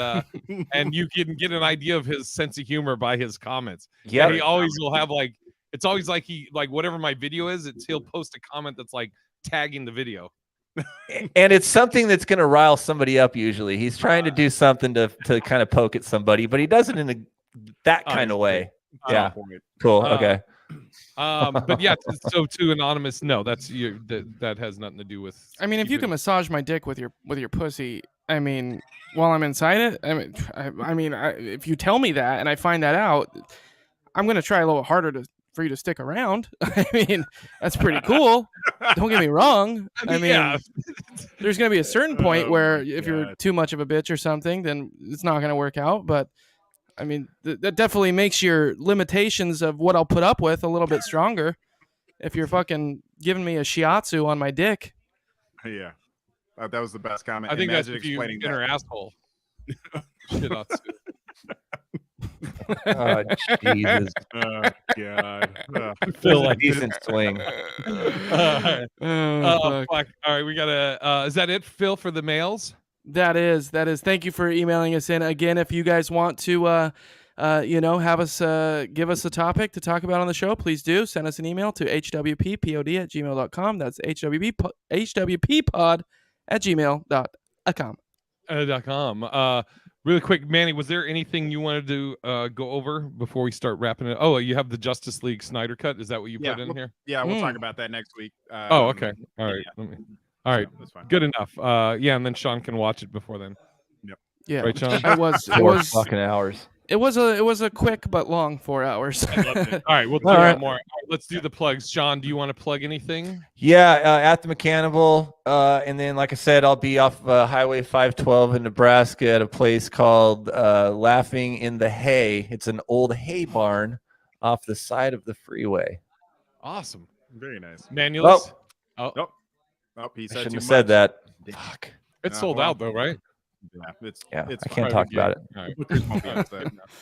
and you can get an idea of his sense of humor by his comments. Yeah, he always will have it's always like whatever my video is, he'll post a comment that's like tagging the video. And it's something that's going to rile somebody up. Usually, he's trying to do something to kind of poke at somebody, but he does it in that kind of way. Yeah, cool. Okay. But yeah, so to anonymous, no, that has nothing to do with. I mean, if you can massage my dick with your pussy, I mean, while I'm inside it, if you tell me that and I find that out, I'm gonna try a little harder for you to stick around. I mean, that's pretty cool. Don't get me wrong. I mean, there's gonna be a certain point where if you're too much of a bitch or something, then it's not gonna work out. But I mean, that definitely makes your limitations of what I'll put up with a little bit stronger. If you're fucking giving me a shiatsu on my dick. Yeah. That was the best comment. I think that's if you in her asshole. Shiatsu. Oh, Jesus. Oh, God. I feel like decent swing. Fuck. All right, we gotta. Is that it, Phil, for the mails? That is. Thank you for emailing us in. Again, if you guys want to, have us give us a topic to talk about on the show, please do. Send us an email to hwppod@gmail.com. That's hwppod@gmail.com. Really quick, Manny, was there anything you wanted to go over before we start wrapping it? Oh, you have the Justice League Snyder Cut. Is that what you put in here? Yeah, we'll talk about that next week. Okay. All right. All right. That's fine. Good enough. Yeah, and then Sean can watch it before then. Yep. Yeah. Right, Sean? It was 4 fucking hours. It was a quick but long 4 hours. I loved it. All right, we'll do that more. All right, let's do the plugs. Sean, do you want to plug anything? Yeah, at the Mechanival, and then like I said, I'll be off Highway 512 in Nebraska at a place called Laughing in the Hay. It's an old hay barn off the side of the freeway. Awesome. Very nice. Manulus? Oh, he said I shouldn't too have said much. that. Fuck. It's sold out though, right? Yeah, it's I can't talk about it.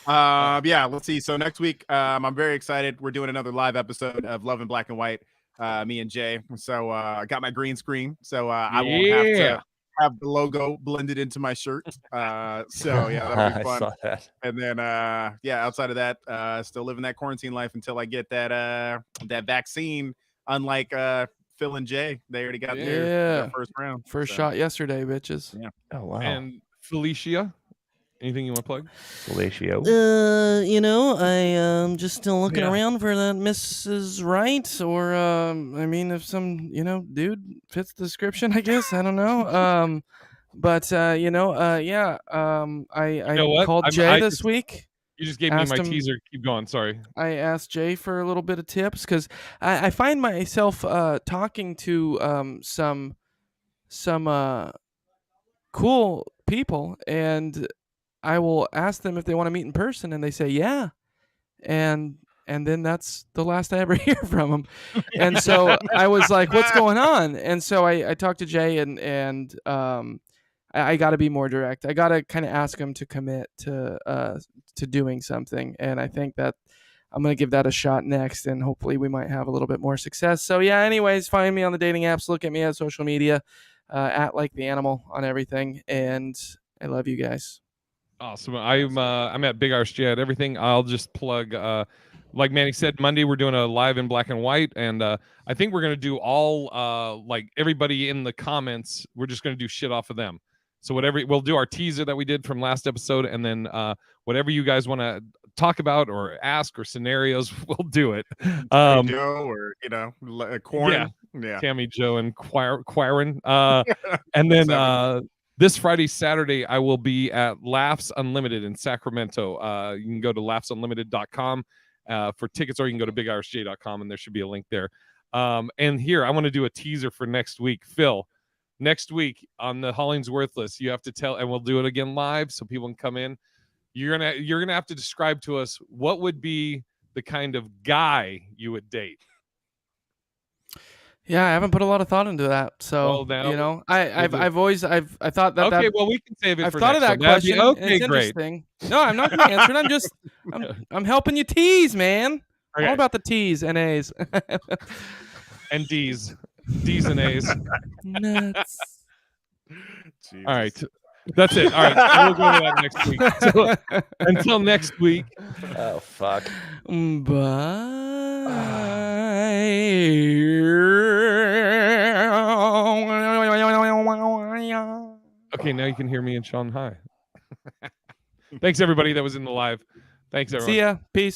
Right. Yeah, let's see. So next week, I'm very excited. We're doing another live episode of Love in Black and White, me and Jay. So I got my green screen, so I won't have to have the logo blended into my shirt. So yeah, that'll be fun. I saw that. And then outside of that, still living that quarantine life until I get that vaccine. Unlike Phil and Jay. They already got Yeah. their first round. First shot yesterday, bitches. Yeah. Oh wow. And Felicia, anything you want to plug? Felicio. I am just still looking around for that Mrs. Right, or I mean, if some dude fits the description, I guess. I don't know. But I You know what? called Jay this week. You just gave me Asked my him- teaser. Keep going. Sorry. I asked Jay for a little bit of tips because I find myself talking to some cool people, and I will ask them if they want to meet in person, and they say yeah, and then that's the last I ever hear from them. And so I was like, what's going on? And so I talked to Jay, and I got to be more direct. I got to kind of ask him to commit to doing something, and I think that I'm going to give that a shot next, and hopefully we might have a little bit more success. So yeah, anyways, find me on the dating apps, look at me on social media, at Like the Animal on everything, and I love you guys. Awesome. I'm at Big Irish at everything. I'll just plug like Manny said, Monday we're doing a live in black and white, and I think we're gonna do all like everybody in the comments. We're just gonna do shit off of them. So whatever, we'll do our teaser that we did from last episode, and then whatever you guys want to talk about or ask or scenarios, we'll do it. Joe or Corn. Yeah. Tammy Joe and Quirin. And then this Friday, Saturday, I will be at Laughs Unlimited in Sacramento. You can go to laughsunlimited.com for tickets, or you can go to bigirishj.com, and there should be a link there. And here, I want to do a teaser for next week. Phil, next week on the HollingsWorthless, you have to tell, and we'll do it again live so people can come in. You're gonna have to describe to us what would be the kind of guy you would date. Yeah, I haven't put a lot of thought into that. So I've thought that. Okay, well we can save it. I've for thought of next that one. question. Okay, it's great. Interesting. No, I'm not going to answer it. I'm helping you tease, man. Okay. All about the T's and A's. And D's and A's. Nuts. Jesus. All right. That's it. All right. We'll go to that next week. So, until next week. Oh fuck. Okay, now you can hear me in Shanghai. Thanks everybody that was in the live. Thanks everyone. See ya. Peace.